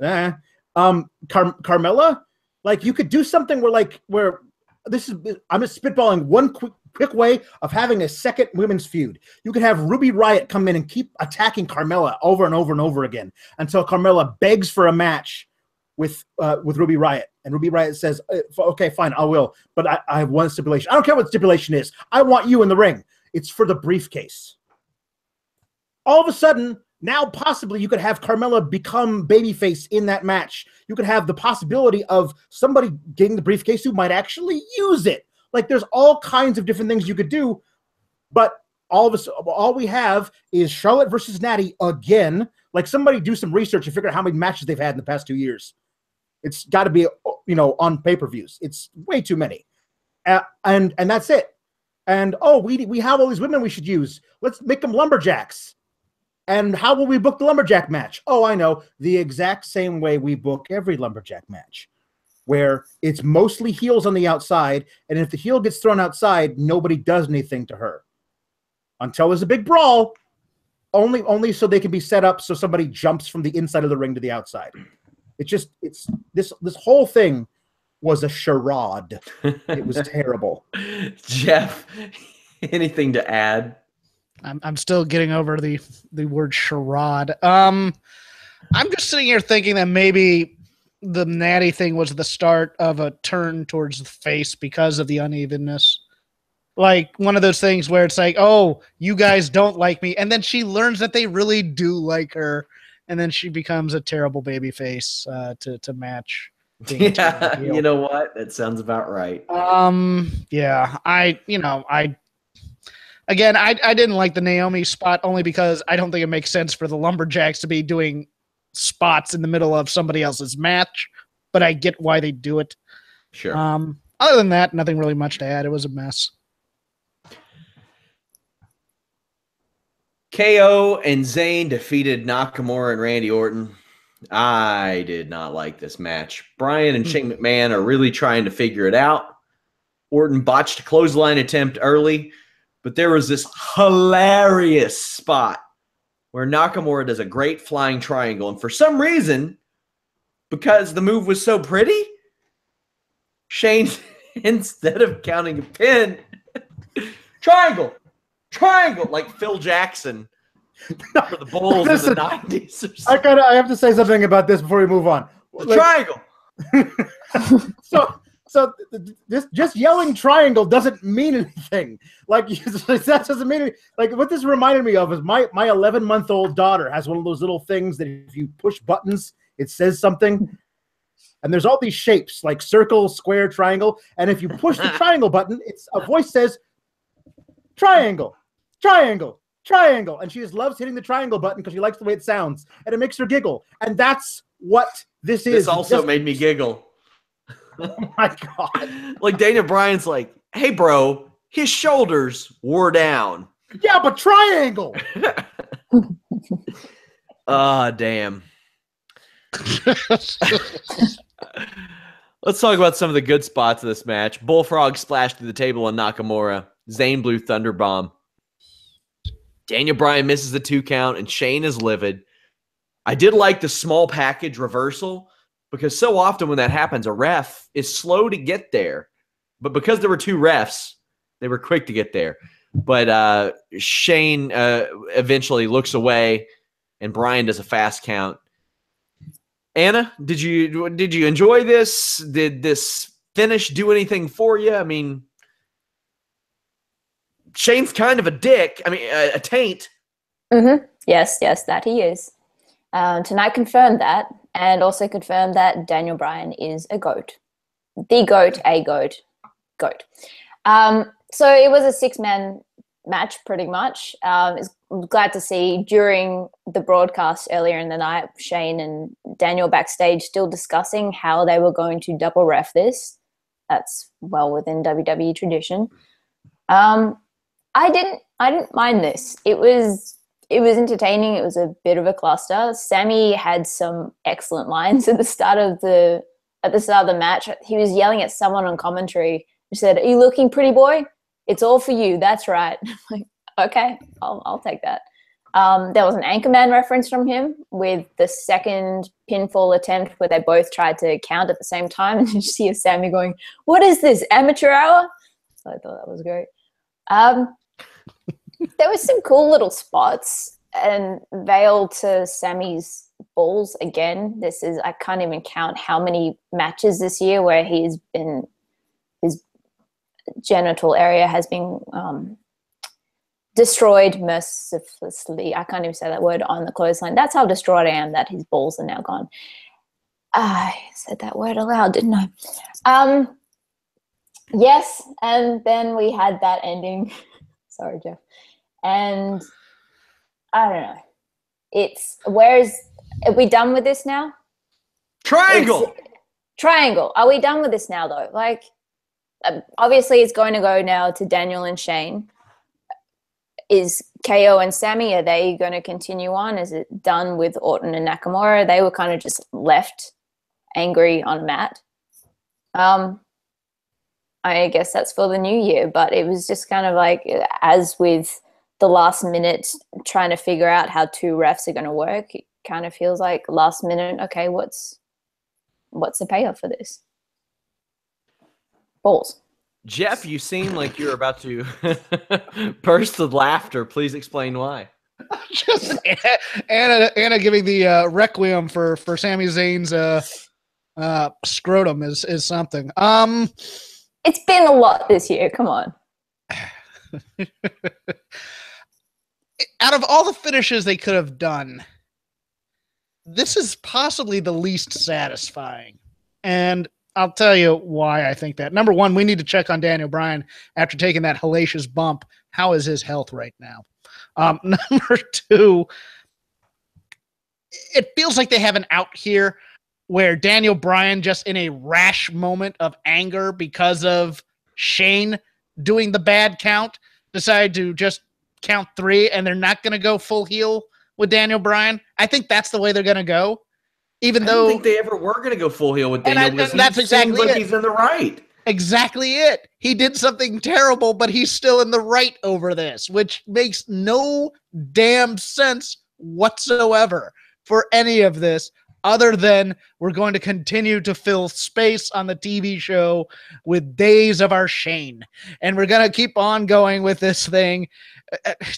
Carmella, like, you could do something where this is. I'm just spitballing one quick way of having a second women's feud. You could have Ruby Riott come in and keep attacking Carmella over and over and over again until Carmella begs for a match with Ruby Riott. And Ruby Riott says, okay, fine, I will. But I have one stipulation. I don't care what the stipulation is. I want you in the ring. It's for the briefcase. All of a sudden, now possibly you could have Carmella become babyface in that match. You could have the possibility of somebody getting the briefcase who might actually use it. Like, there's all kinds of different things you could do. But all we have is Charlotte versus Natty again. Like, somebody do some research and figure out how many matches they've had in the past 2 years. It's got to be, on pay-per-views. It's way too many. And that's it. And, we have all these women we should use. Let's make them lumberjacks. And how will we book the lumberjack match? Oh, I know. The exact same way we book every lumberjack match, where it's mostly heels on the outside. And if the heel gets thrown outside, nobody does anything to her. Until there's a big brawl, only so they can be set up so somebody jumps from the inside of the ring to the outside. This whole thing was a charade. It was terrible. Jeff, anything to add? I'm still getting over the word charade. I'm just sitting here thinking that maybe the Natty thing was the start of a turn towards the face because of the unevenness. Like, one of those things where it's like, oh, you guys don't like me. And then she learns that they really do like her. And then she becomes a terrible baby face to match. Yeah, you know what? That sounds about right. Yeah, I didn't like the Naomi spot only because I don't think it makes sense for the Lumberjacks to be doing spots in the middle of somebody else's match, but I get why they do it. Sure. Other than that, nothing really much to add. It was a mess. KO and Zayn defeated Nakamura and Randy Orton. I did not like this match. Bryan and Shane McMahon are really trying to figure it out. Orton botched a clothesline attempt early, but there was this hilarious spot where Nakamura does a great flying triangle. And for some reason, because the move was so pretty, Shane, instead of counting a pin, triangle, like Phil Jackson for the Bulls in the 90s. Or something. I have to say something about this before we move on. Triangle. So just yelling triangle doesn't mean anything. Like, that doesn't mean anything. Like, what this reminded me of is my 11-month-old daughter has one of those little things that if you push buttons, it says something. And there's all these shapes like circle, square, triangle. And if you push the triangle button, a voice says triangle, triangle, triangle. And she just loves hitting the triangle button because she likes the way it sounds. And it makes her giggle. And that's what this is. This also made me giggle. Oh my God. Like, Daniel Bryan's like, hey, bro, his shoulders wore down. Yeah, but triangle. Damn. Let's talk about some of the good spots of this match. Bullfrog splashed through the table on Nakamura. Zayn blew Thunderbomb. Daniel Bryan misses the 2 count, and Shane is livid. I did like the small package reversal, because so often when that happens, a ref is slow to get there. But because there were 2 refs, they were quick to get there. But Shane eventually looks away, and Bryan does a fast count. Anna, did you enjoy this? Did this finish do anything for you? I mean, Shane's kind of a dick. I mean, a taint. Mm-hmm. Yes, that he is. Tonight confirmed that. and also confirmed that Daniel Bryan is a GOAT. The GOAT, a GOAT, GOAT. So it was a 6-man match pretty much. I'm glad to see during the broadcast earlier in the night, Shane and Daniel backstage still discussing how they were going to double ref this. That's well within WWE tradition. I didn't mind this. It was entertaining. It was a bit of a cluster. Sammy had some excellent lines at the start of the match. He was yelling at someone on commentary who said, "Are you looking pretty, boy? It's all for you. That's right." Like, okay, I'll take that. There was an Anchorman reference from him with the second pinfall attempt where they both tried to count at the same time, and you see Sammy going, "What is this, amateur hour?" So I thought that was great. There was some cool little spots, and veil to Sammy's balls again. I can't even count how many matches this year where his genital area has been destroyed mercilessly. I can't even say that word on the clothesline. That's how distraught I am that his balls are now gone. I said that word aloud, didn't I? Yes, and then we had that ending. Sorry, Jeff. And I don't know. Are we done with this now? Triangle. Triangle. Are we done with this now, though? Like, obviously, it's going to go now to Daniel and Shane. Is KO and Sammy, are they going to continue on? Is it done with Orton and Nakamura? They were kind of just left angry on a mat. I guess that's for the new year, but it was just kind of like, as with the last minute trying to figure out how 2 refs are going to work, it kind of feels like last minute, okay, what's the payoff for this? Balls. Jeff, you seem like you're about to burst with laughter. Please explain why. Just Anna giving the requiem for Sami Zayn's scrotum is something. It's been a lot this year. Come on. Out of all the finishes they could have done, this is possibly the least satisfying. And I'll tell you why I think that. Number one, we need to check on Daniel Bryan after taking that hellacious bump. How is his health right now? Number two, it feels like they have an out here where Daniel Bryan, just in a rash moment of anger because of Shane doing the bad count, decided to just count 3, and they're not going to go full heel with Daniel Bryan. I think that's the way they're going to go. Even though I don't think they ever were going to go full heel with Daniel, because that's exactly like it. He's in the right. Exactly it. He did something terrible, but he's still in the right over this, which makes no damn sense whatsoever for any of this, other than we're going to continue to fill space on the TV show with days of our Shane. And we're going to keep on going with this thing.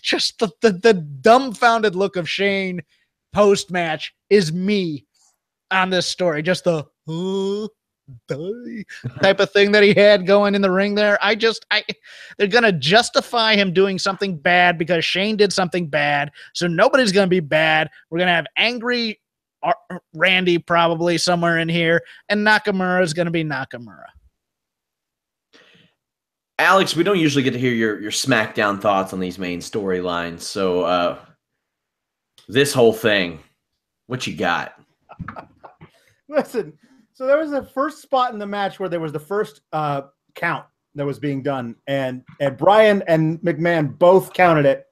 Just the dumbfounded look of Shane post-match is me on this story. Just the type of thing that he had going in the ring there. They're going to justify him doing something bad because Shane did something bad. So nobody's going to be bad. We're going to have angry Randy probably somewhere in here, and Nakamura is going to be Nakamura. Alex, we don't usually get to hear your SmackDown thoughts on these main storylines. So this whole thing, what you got? Listen, so there was the first spot in the match where there was the first count that was being done, and Bryan and McMahon both counted it,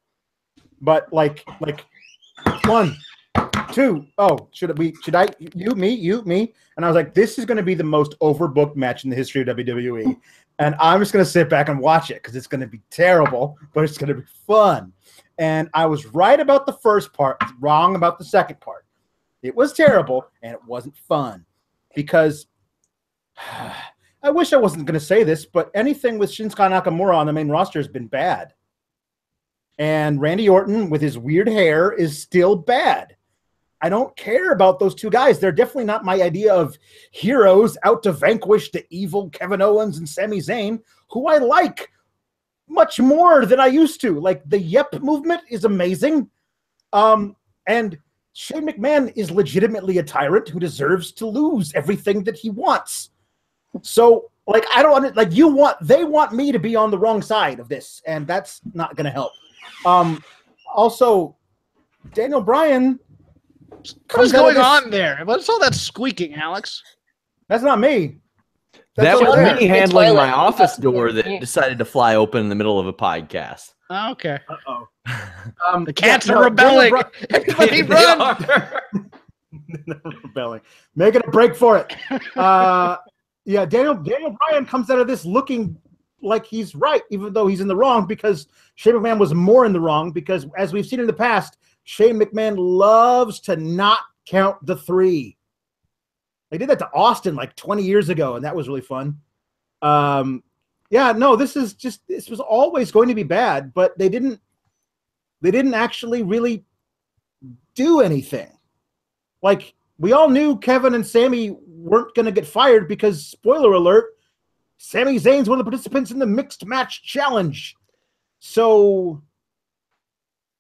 but like 1, 2, oh, you, me? And I was like, this is going to be the most overbooked match in the history of WWE. And I'm just going to sit back and watch it because it's going to be terrible, but it's going to be fun. And I was right about the first part, wrong about the second part. It was terrible, and it wasn't fun because I wish I wasn't going to say this, but anything with Shinsuke Nakamura on the main roster has been bad. And Randy Orton with his weird hair is still bad. I don't care about those two guys. They're definitely not my idea of heroes out to vanquish the evil Kevin Owens and Sami Zayn, who I like much more than I used to. Like, the Yep movement is amazing. And Shane McMahon is legitimately a tyrant who deserves to lose everything that he wants. So, like, I don't like they want me to be on the wrong side of this, and that's not going to help. Also, Daniel Bryan. What is going on there? What's all that squeaking, Alex? That's not me. That was me handling toilet. my office door that decided to fly open in the middle of a podcast. Oh, okay. Uh-oh. The cats are rebelling. Everybody run. Rebelling. Making a break for it. Daniel Bryan comes out of this looking like he's right, even though he's in the wrong, because Shane McMahon was more in the wrong, because as we've seen in the past, Shane McMahon loves to not count the 3. They did that to Austin like 20 years ago, and that was really fun. This was always going to be bad, but they didn't actually really do anything. Like, we all knew Kevin and Sami weren't going to get fired because, spoiler alert, Sami Zayn's one of the participants in the Mixed Match Challenge. So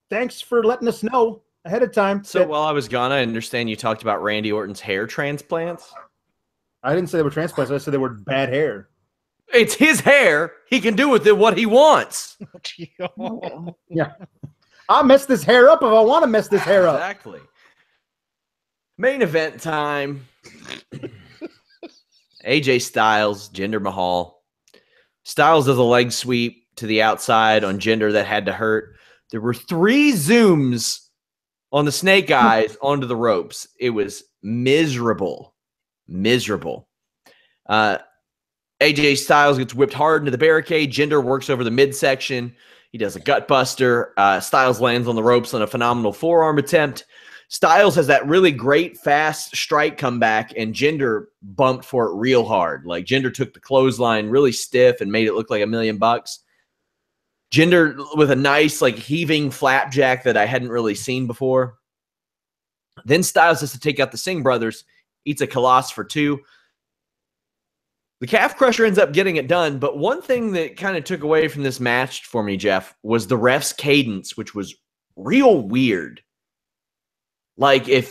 thanks for letting us know ahead of time. So while I was gone, I understand you talked about Randy Orton's hair transplants. I didn't say they were transplants. I said they were bad hair. It's his hair. He can do with it what he wants. Yeah. I'll mess this hair up if I want to mess this hair up. Exactly. Main event time. AJ Styles, Jinder Mahal. Styles does a leg sweep to the outside on Jinder that had to hurt. There were 3 zooms on the Snake Eyes onto the ropes. It was miserable. Miserable. AJ Styles gets whipped hard into the barricade. Jinder works over the midsection. He does a gut buster. Styles lands on the ropes on a phenomenal forearm attempt. Styles has that really great fast strike comeback, and Jinder bumped for it real hard. Like, Jinder took the clothesline really stiff and made it look like $1 million. Jinder with a nice, like, heaving flapjack that I hadn't really seen before. Then Styles has to take out the Singh brothers, eats a Colossus for 2. The calf crusher ends up getting it done, but one thing that kind of took away from this match for me, Jeff, was the ref's cadence, which was real weird. Like, by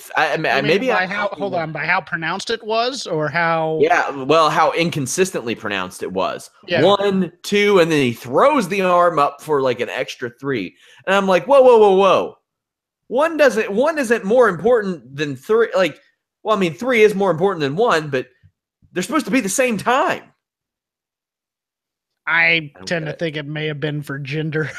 how pronounced it was, or how? Yeah, well, how inconsistently pronounced it was. Yeah. 1, 2, and then he throws the arm up for like an extra 3, and I'm like, whoa. One isn't more important than 3. Like, well, I mean, 3 is more important than 1, but they're supposed to be the same time. I tend to think it may have been for Jinder.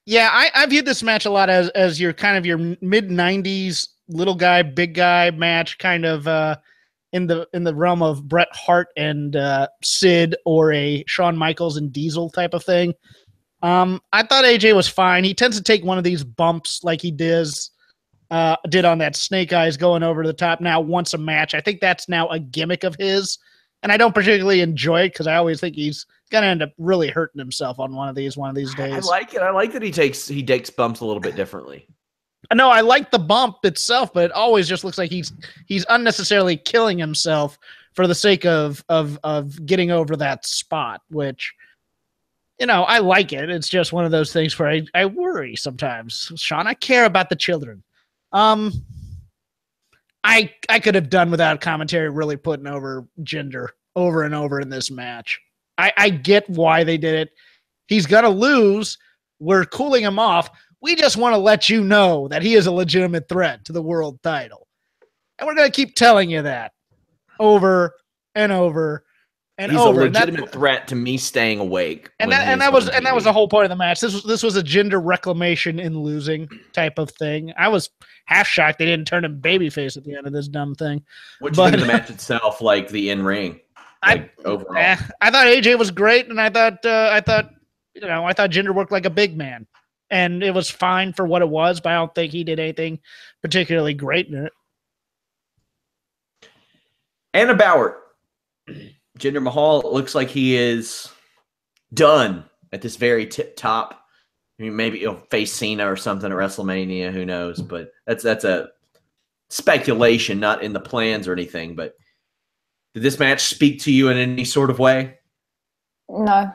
Yeah, I viewed this match a lot as your kind of your mid-90s little guy, big guy match, kind of in the realm of Bret Hart and Sid, or a Shawn Michaels and Diesel type of thing. I thought AJ was fine. He tends to take one of these bumps like he did on that Snake Eyes going over the top now once a match. I think that's now a gimmick of his, and I don't particularly enjoy it because I always think he's gonna end up really hurting himself on one of these days. I like it. I like that he takes bumps a little bit differently. No, I like the bump itself, but it always just looks like he's unnecessarily killing himself for the sake of getting over that spot, which, you know, I like it. It's just one of those things where I worry sometimes. Sean, I care about the children. I could have done without commentary really putting over Jinder over and over in this match. I get why they did it. He's going to lose. We're cooling him off. We just want to let you know that he is a legitimate threat to the world title. And we're going to keep telling you that over and over and He's over. He's a legitimate threat to me staying awake. And that was the whole point of the match. This was a Jinder reclamation in losing type of thing. I was half shocked they didn't turn him babaface at the end of this dumb thing. What do you think of the match itself, like the in-ring? Overall, I thought AJ was great, and I thought Jinder worked like a big man, and it was fine for what it was. But I don't think he did anything particularly great in it. Anna Bauer, Jinder Mahal, it looks like he is done at this very tip top. I mean, maybe he'll face Cena or something at WrestleMania. Who knows? But that's a speculation, not in the plans or anything. But did this match speak to you in any sort of way? No,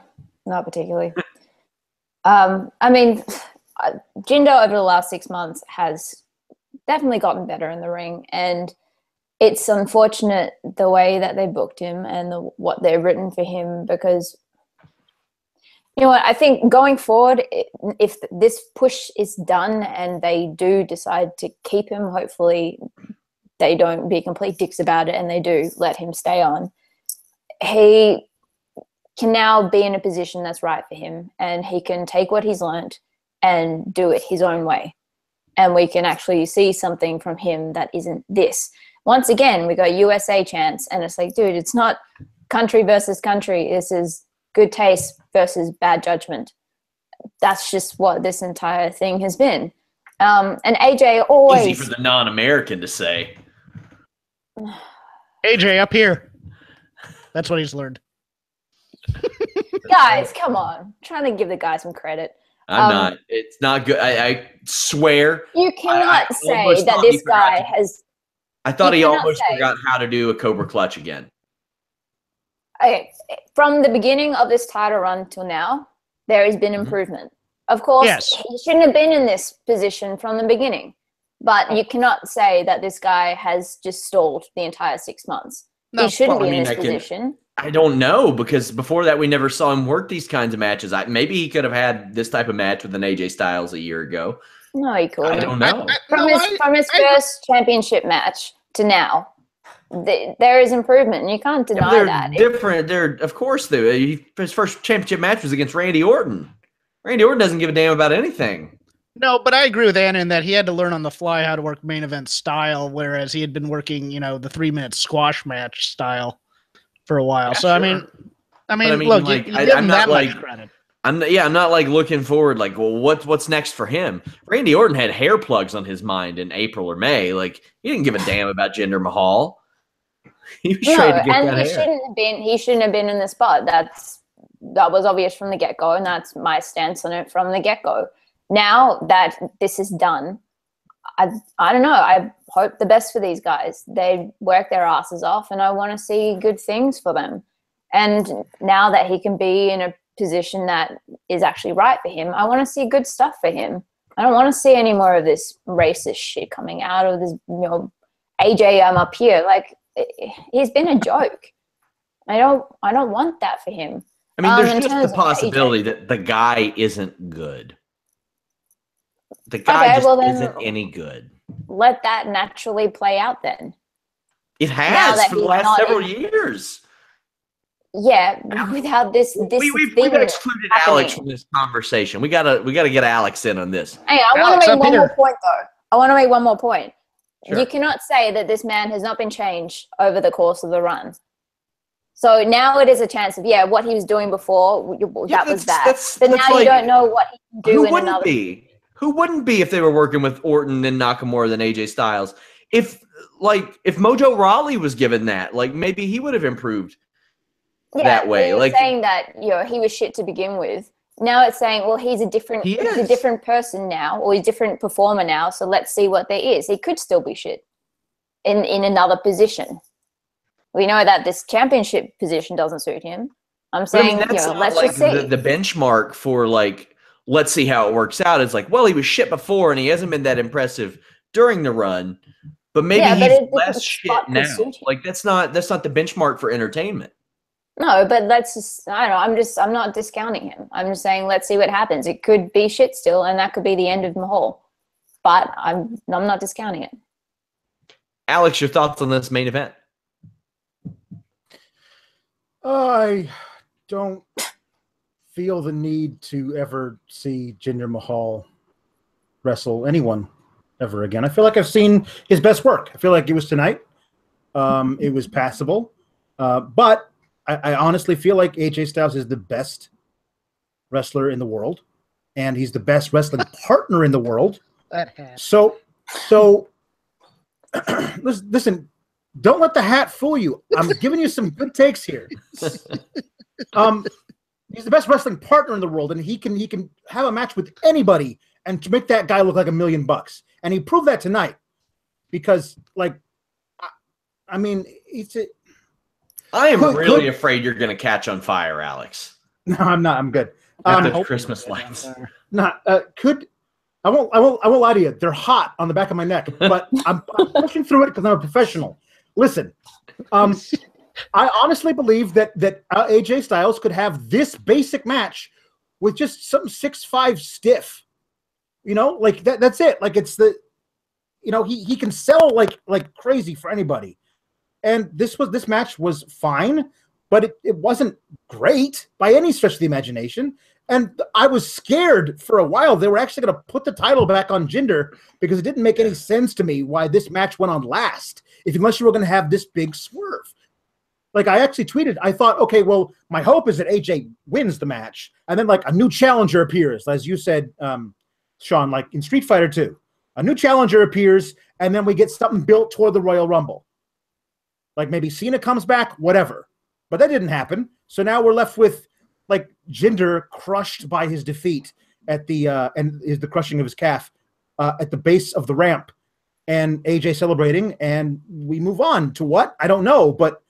not particularly. I mean, Jinder over the last 6 months has definitely gotten better in the ring, and it's unfortunate the way that they booked him and what they've written for him, because you know what, I think going forward, if this push is done and they do decide to keep him, hopefully they don't be complete dicks about it and they do let him stay on. He can now be in a position that's right for him, and he can take what he's learned and do it his own way. And we can actually see something from him that isn't this. Once again, we got USA chants, and it's like, dude, it's not country versus country. This is good taste versus bad judgment. That's just what this entire thing has been. And AJ always... Easy for the non-American to say. AJ, up here. That's what he's learned. Guys, come on. I'm trying to give the guy some credit. I'm not. It's not good. I swear. You cannot say that this guy has... I thought he almost forgot how to do a Cobra Clutch again. Okay, from the beginning of this title run till now, there has been improvement. Of course, he shouldn't have been in this position from the beginning, but you cannot say that this guy has just stalled the entire 6 months. No, he shouldn't be in this position. I don't know, because before that we never saw him work these kinds of matches. Maybe he could have had this type of match with an AJ Styles a year ago. No, he couldn't. I don't know. From his first championship match to now, there is improvement, and you can't deny that. Different. Of course, his first championship match was against Randy Orton. Randy Orton doesn't give a damn about anything. No, but I agree with Anna in that he had to learn on the fly how to work main event style, whereas he had been working, the 3-minute squash match style for a while. Yeah, so sure. I mean, look, like, you give him that much credit. I'm not like looking forward. Like, well, what's next for him? Randy Orton had hair plugs on his mind in April or May. Like, he didn't give a damn about Jinder Mahal. He was trying to get that hair. He shouldn't have been in the spot. That was obvious from the get-go, and that's my stance on it from the get-go. Now that this is done, I don't know. I hope the best for these guys. They work their asses off, and I want to see good things for them. And now that he can be in a position that is actually right for him, I want to see good stuff for him. I don't want to see any more of this racist shit coming out of this, AJ, I'm up here. Like, he's been a joke. I don't want that for him. I mean, there's just the possibility that the guy isn't good. The guy isn't any good. Let that naturally play out then. It has for the last several years. Yeah, without this we've excluded Alex from this conversation. We gotta get Alex in on this. Hey, I want to make one more point though. I want to make one more point. Sure. You cannot say that this man has not been changed over the course of the run. So now it is a chance of what he was doing before that was that. But now you don't know what he can do in another. Who wouldn't be if they were working with Orton and Nakamura than AJ Styles? If Mojo Rawley was given that, like, maybe he would have improved that way. Like saying that he was shit to begin with. Now it's saying, well, he's a different person now, or he's a different performer now. So let's see what there is. He could still be shit in another position. We know that this championship position doesn't suit him. I'm saying, let's just see. The benchmark for let's see how it works out. It's like, well, he was shit before and he hasn't been that impressive during the run, but maybe he's less shit now. Like, that's not the benchmark for entertainment. No, but let's just, I don't know. I'm not discounting him. I'm just saying, let's see what happens. It could be shit still, and that could be the end of Mahal, but I'm not discounting it. Alex, your thoughts on this main event? I don't feel the need to ever see Jinder Mahal wrestle anyone ever again. I feel like I've seen his best work. I feel like it was tonight. It was passable. But I honestly feel like AJ Styles is the best wrestler in the world, and he's the best wrestling partner in the world. So listen, don't let the hat fool you. I'm giving you some good takes here. He's the best wrestling partner in the world, and he can have a match with anybody and to make that guy look like $1 million. And he proved that tonight, because, I mean, I am really afraid you're going to catch on fire, Alex. No, I'm not. I'm good. The Christmas lights. Could I won't lie to you. They're hot on the back of my neck, but I'm pushing through it because I'm a professional. Listen, I honestly believe that AJ Styles could have this basic match with just some 6'5" stiff. You know, like that's it. Like it's the, you know, he can sell like crazy for anybody. And this match was fine, but it wasn't great by any stretch of the imagination. And I was scared for a while they were actually going to put the title back on Jinder because it didn't make any sense to me why this match went on last, unless you were going to have this big swerve. Like I actually tweeted, I thought, okay, well, my hope is that AJ wins the match, and then like a new challenger appears, as you said, Sean, like in Street Fighter 2. A new challenger appears, and then we get something built toward the Royal Rumble. Like maybe Cena comes back, whatever. But that didn't happen. So now we're left with like Jinder crushed by his defeat at the the crushing of his calf at the base of the ramp, and AJ celebrating, and we move on to what? I don't know, but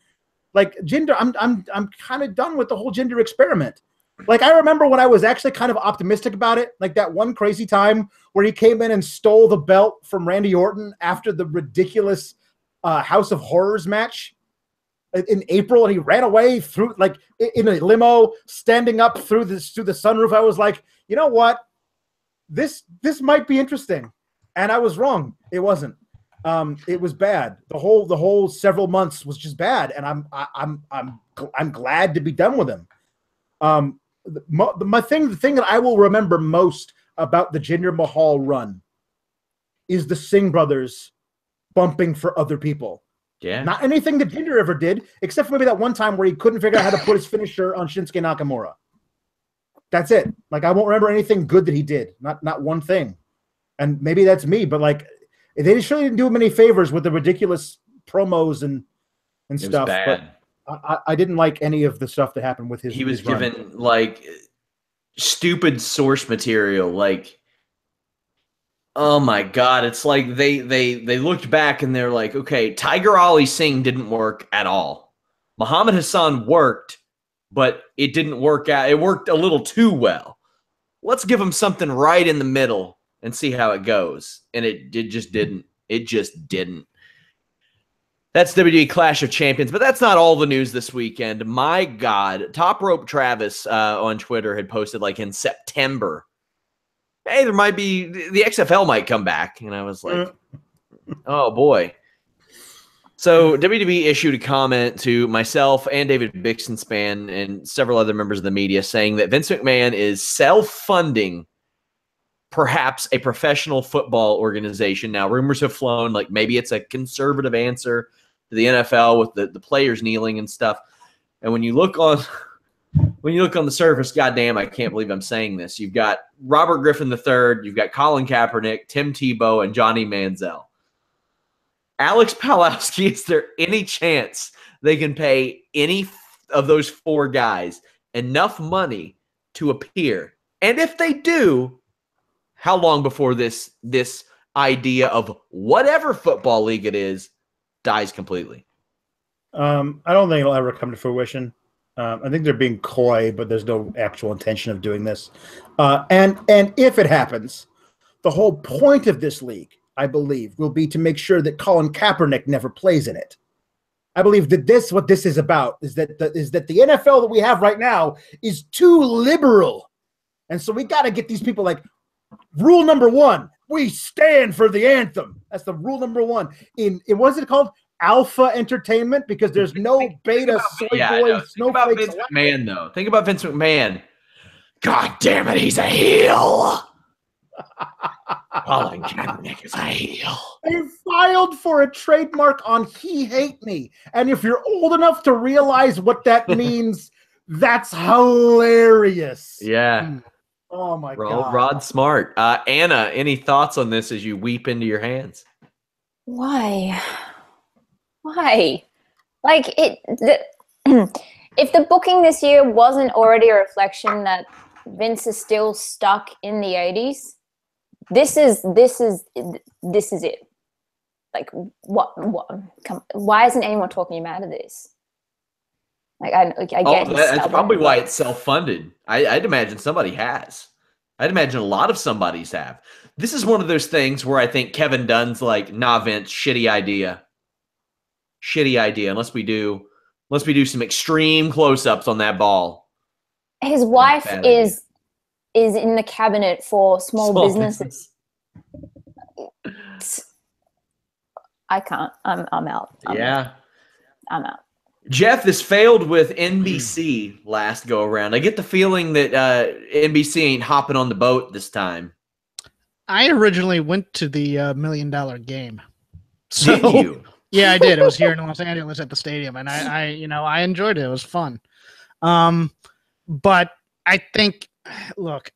like Jinder, I'm kind of done with the whole Jinder experiment. Like I remember when I was actually kind of optimistic about it, like that one crazy time where he came in and stole the belt from Randy Orton after the ridiculous House of Horrors match in April, and he ran away through like in a limo, standing up through the sunroof. I was like, you know what, this might be interesting, and I was wrong. It wasn't. It was bad. The whole several months was just bad, and I'm glad to be done with him. The thing that I will remember most about the Jinder Mahal run is the Singh brothers bumping for other people. Yeah. Not anything that Jinder ever did, except for maybe that one time where he couldn't figure out how to put his finisher on Shinsuke Nakamura. That's it. Like I won't remember anything good that he did. Not one thing. And maybe that's me, but like they surely didn't do him any favors with the ridiculous promos and stuff. Bad. But I didn't like any of the stuff that happened with his. He was his run. given like stupid source material, like. Oh my God! It's like they looked back and they're like, okay, Tiger Ali Singh didn't work at all. Muhammad Hassan worked, but it didn't work out. It worked a little too well. Let's give him something right in the middle and see how it goes. And it just didn't. It just didn't. That's WWE Clash of Champions, but that's not all the news this weekend. My God, Top Rope Travis on Twitter had posted like in September, hey, there might be the XFL might come back. And I was like, oh boy. So WWE issued a comment to myself and David Bixenspan and several other members of the media saying that Vince McMahon is self-funding perhaps a professional football organization. Now, rumors have flown like maybe it's a conservative answer to the NFL with the players kneeling and stuff. And when you look on the surface, goddamn, I can't believe I'm saying this. You've got Robert Griffin III, you've got Colin Kaepernick, Tim Tebow, and Johnny Manziel. Alex Pawlowski, is there any chance they can pay any of those four guys enough money to appear? And if they do, how long before this idea of whatever football league it is dies completely? I don't think it'll ever come to fruition. I think they're being coy, but there's no actual intention of doing this. And if it happens, the whole point of this league, I believe, will be to make sure that Colin Kaepernick never plays in it. I believe that what this is about is that the NFL that we have right now is too liberal. And so we got to get these people like, rule number one, we stand for the anthem. That's the rule number one. In what's it called? Alpha entertainment, because there's no beta soy boy snowflakes. Think about Vince McMahon, though. Think about Vince McMahon. God damn it, he's a heel. Colin Kaepernick is a heel. They filed for a trademark on "He Hate Me," and if you're old enough to realize what that means, that's hilarious. Yeah. Oh my God. Rod Smart. Anna, any thoughts on this as you weep into your hands? Why? Like if the booking this year wasn't already a reflection that Vince is still stuck in the 80s, this is it. Like what? Why isn't anyone talking him out of this? Like I get that's probably why it's self-funded. I'd imagine somebody has. I'd imagine a lot of somebody's have. This is one of those things where I think Kevin Dunn's like, nah, Vince, shitty idea. Unless we do some extreme close-ups on that ball. His wife is in the cabinet for small businesses. I can't. I'm out. I'm out. Jeff, this failed with NBC last go around. I get the feeling that NBC ain't hopping on the boat this time. I originally went to the $1 Million Game. So, did you? Yeah, I did. It was here in Los Angeles at the stadium, and I enjoyed it. It was fun. But I think, look,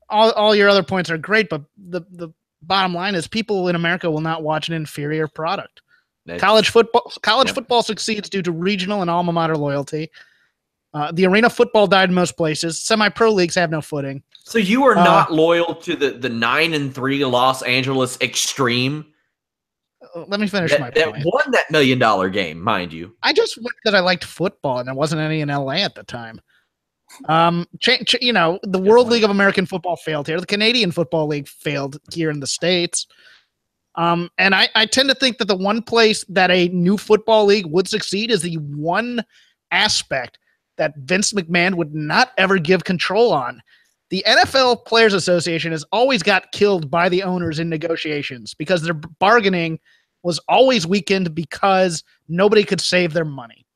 all your other points are great, but the bottom line is people in America will not watch an inferior product. College football succeeds due to regional and alma mater loyalty. The arena football died in most places. Semi-pro leagues have no footing. So you are not loyal to the 9-3 Los Angeles Extreme? Let me finish my point. That won that $1 Million Game, mind you. I just went that I liked football, and there wasn't any in LA at the time. The World League of American Football failed here. The Canadian Football League failed here in the States. And I tend to think that the one place that a new football league would succeed is the one aspect that Vince McMahon would not ever give control on. The NFL Players Association has always got killed by the owners in negotiations because their bargaining was always weakened because nobody could save their money.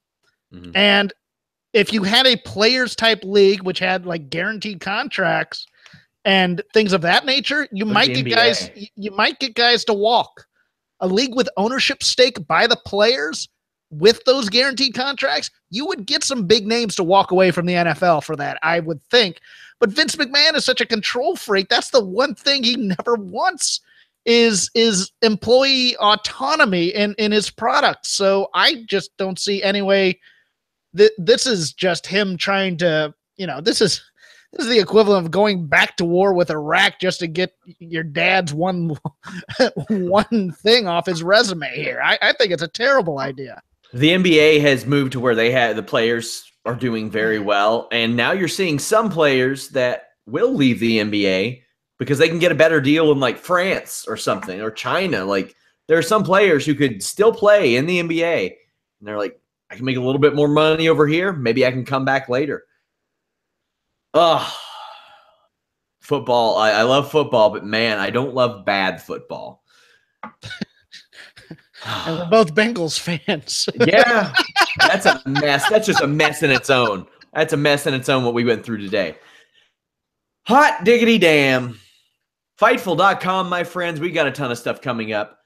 Mm-hmm. And if you had a players type league, which had like guaranteed contracts and things of that nature, you might get guys to walk. A league with ownership stake by the players with those guaranteed contracts, you would get some big names to walk away from the NFL for that, I would think. But Vince McMahon is such a control freak. That's the one thing he never wants is employee autonomy in his product. So I just don't see any way. This is just him trying to, this is the equivalent of going back to war with Iraq just to get your dad's one thing off his resume here. I think it's a terrible idea. The NBA has moved to where the players are doing very well. And now you're seeing some players that will leave the NBA because they can get a better deal in like France or something, or China. Like there are some players who could still play in the NBA. And they're like, I can make a little bit more money over here. Maybe I can come back later. Football. I love football, but man, I don't love bad football. And we're both Bengals fans. Yeah, that's a mess. That's just a mess in its own. That's a mess in its own what we went through today. Hot diggity damn. Fightful.com, my friends. We got a ton of stuff coming up.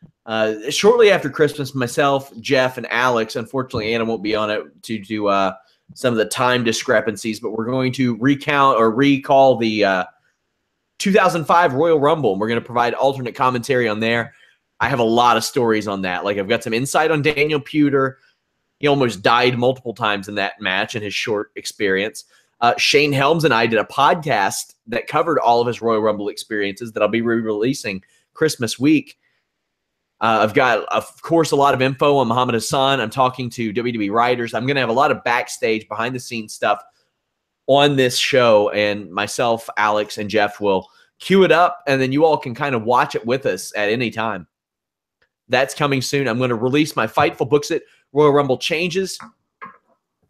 Shortly after Christmas, myself, Jeff, and Alex, unfortunately, Anna won't be on it due to some of the time discrepancies, but we're going to recall the 2005 Royal Rumble, and we're going to provide alternate commentary on there. I have a lot of stories on that. Like I've got some insight on Daniel Puder. He almost died multiple times in that match in his short experience. Shane Helms and I did a podcast that covered all of his Royal Rumble experiences that I'll be re-releasing Christmas week. I've got, of course, a lot of info on Muhammad Hassan. I'm talking to WWE writers. I'm going to have a lot of backstage, behind-the-scenes stuff on this show, and myself, Alex, and Jeff will queue it up, and then you all can kind of watch it with us at any time. That's coming soon. I'm going to release my Fightful Books It Royal Rumble Changes.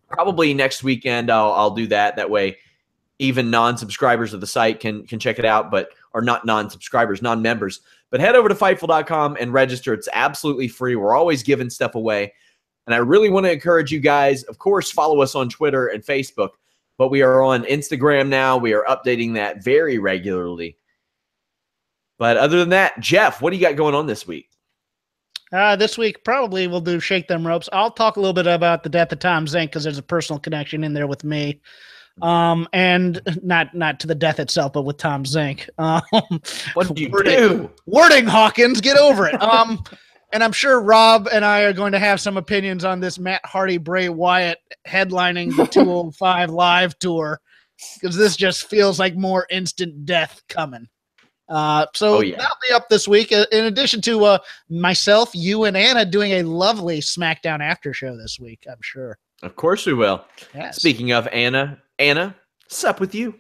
Probably next weekend I'll do that. That way even non-subscribers of the site can check it out, or not non-subscribers, non-members. But head over to Fightful.com and register. It's absolutely free. We're always giving stuff away. And I really want to encourage you guys, of course, follow us on Twitter and Facebook. But we are on Instagram now. We are updating that very regularly. But other than that, Jeff, what do you got going on this week? This week, probably we'll do Shake Them Ropes. I'll talk a little bit about the death of Tom Zink because there's a personal connection in there with me. And not to the death itself, but with Tom Zink. What did you do? Wording, Hawkins, get over it. And I'm sure Rob and I are going to have some opinions on this Matt Hardy, Bray Wyatt headlining the 205 Live tour because this just feels like more instant death coming. That'll be up this week. In addition to myself, you, and Anna doing a lovely SmackDown after show this week, I'm sure. Of course we will. Yes. Speaking of Anna, what's up with you?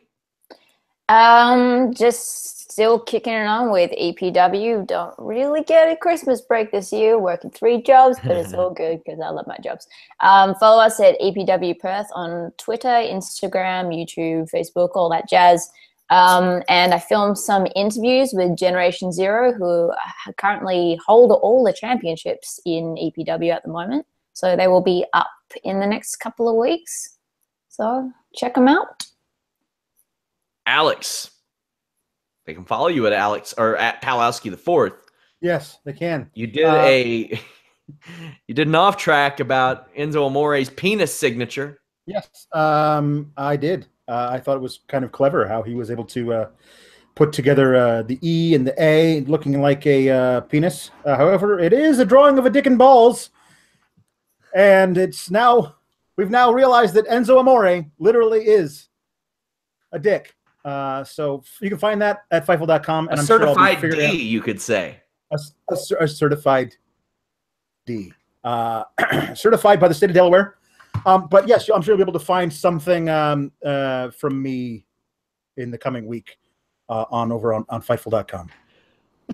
Just still kicking it on with EPW. Don't really get a Christmas break this year. Working 3 jobs, but it's all good because I love my jobs. Follow us at EPW Perth on Twitter, Instagram, YouTube, Facebook, all that jazz. And I filmed some interviews with Generation Zero, who currently hold all the championships in EPW at the moment. So they will be up in the next couple of weeks. So check them out. Alex, they can follow you at Alex or at Palowski the Fourth. Yes, they can. You did you did an off track about Enzo Amore's penis signature. Yes, I did. I thought it was kind of clever how he was able to put together the E and the A, looking like a penis. However, it is a drawing of a dick and balls, and we've now realized that Enzo Amore literally is a dick. So you can find that at Fightful.com. And a I'm certified sure D, you could say. A certified D. Certified by the state of Delaware. But yes, I'm sure you'll be able to find something from me in the coming week over on Fightful.com.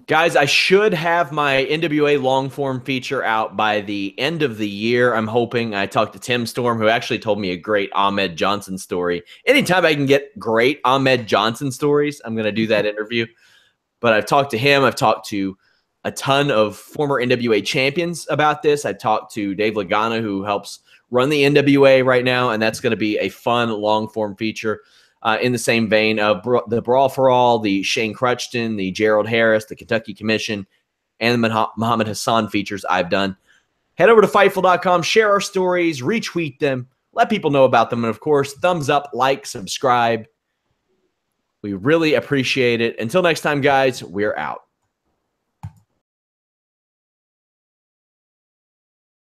Guys, I should have my NWA long form feature out by the end of the year. I'm hoping. I talked to Tim Storm, who actually told me a great Ahmed Johnson story. Anytime I can get great Ahmed Johnson stories, I'm going to do that interview. But I've talked to him. I've talked to a ton of former NWA champions about this. I talked to Dave Lagana, who helps run the NWA right now, and that's going to be a fun long form feature. In the same vein of the Brawl for All, the Shane Crutchton, the Gerald Harris, the Kentucky Commission, and the Muhammad Hassan features I've done. Head over to Fightful.com, share our stories, retweet them, let people know about them, and of course, thumbs up, like, subscribe. We really appreciate it. Until next time, guys, we're out.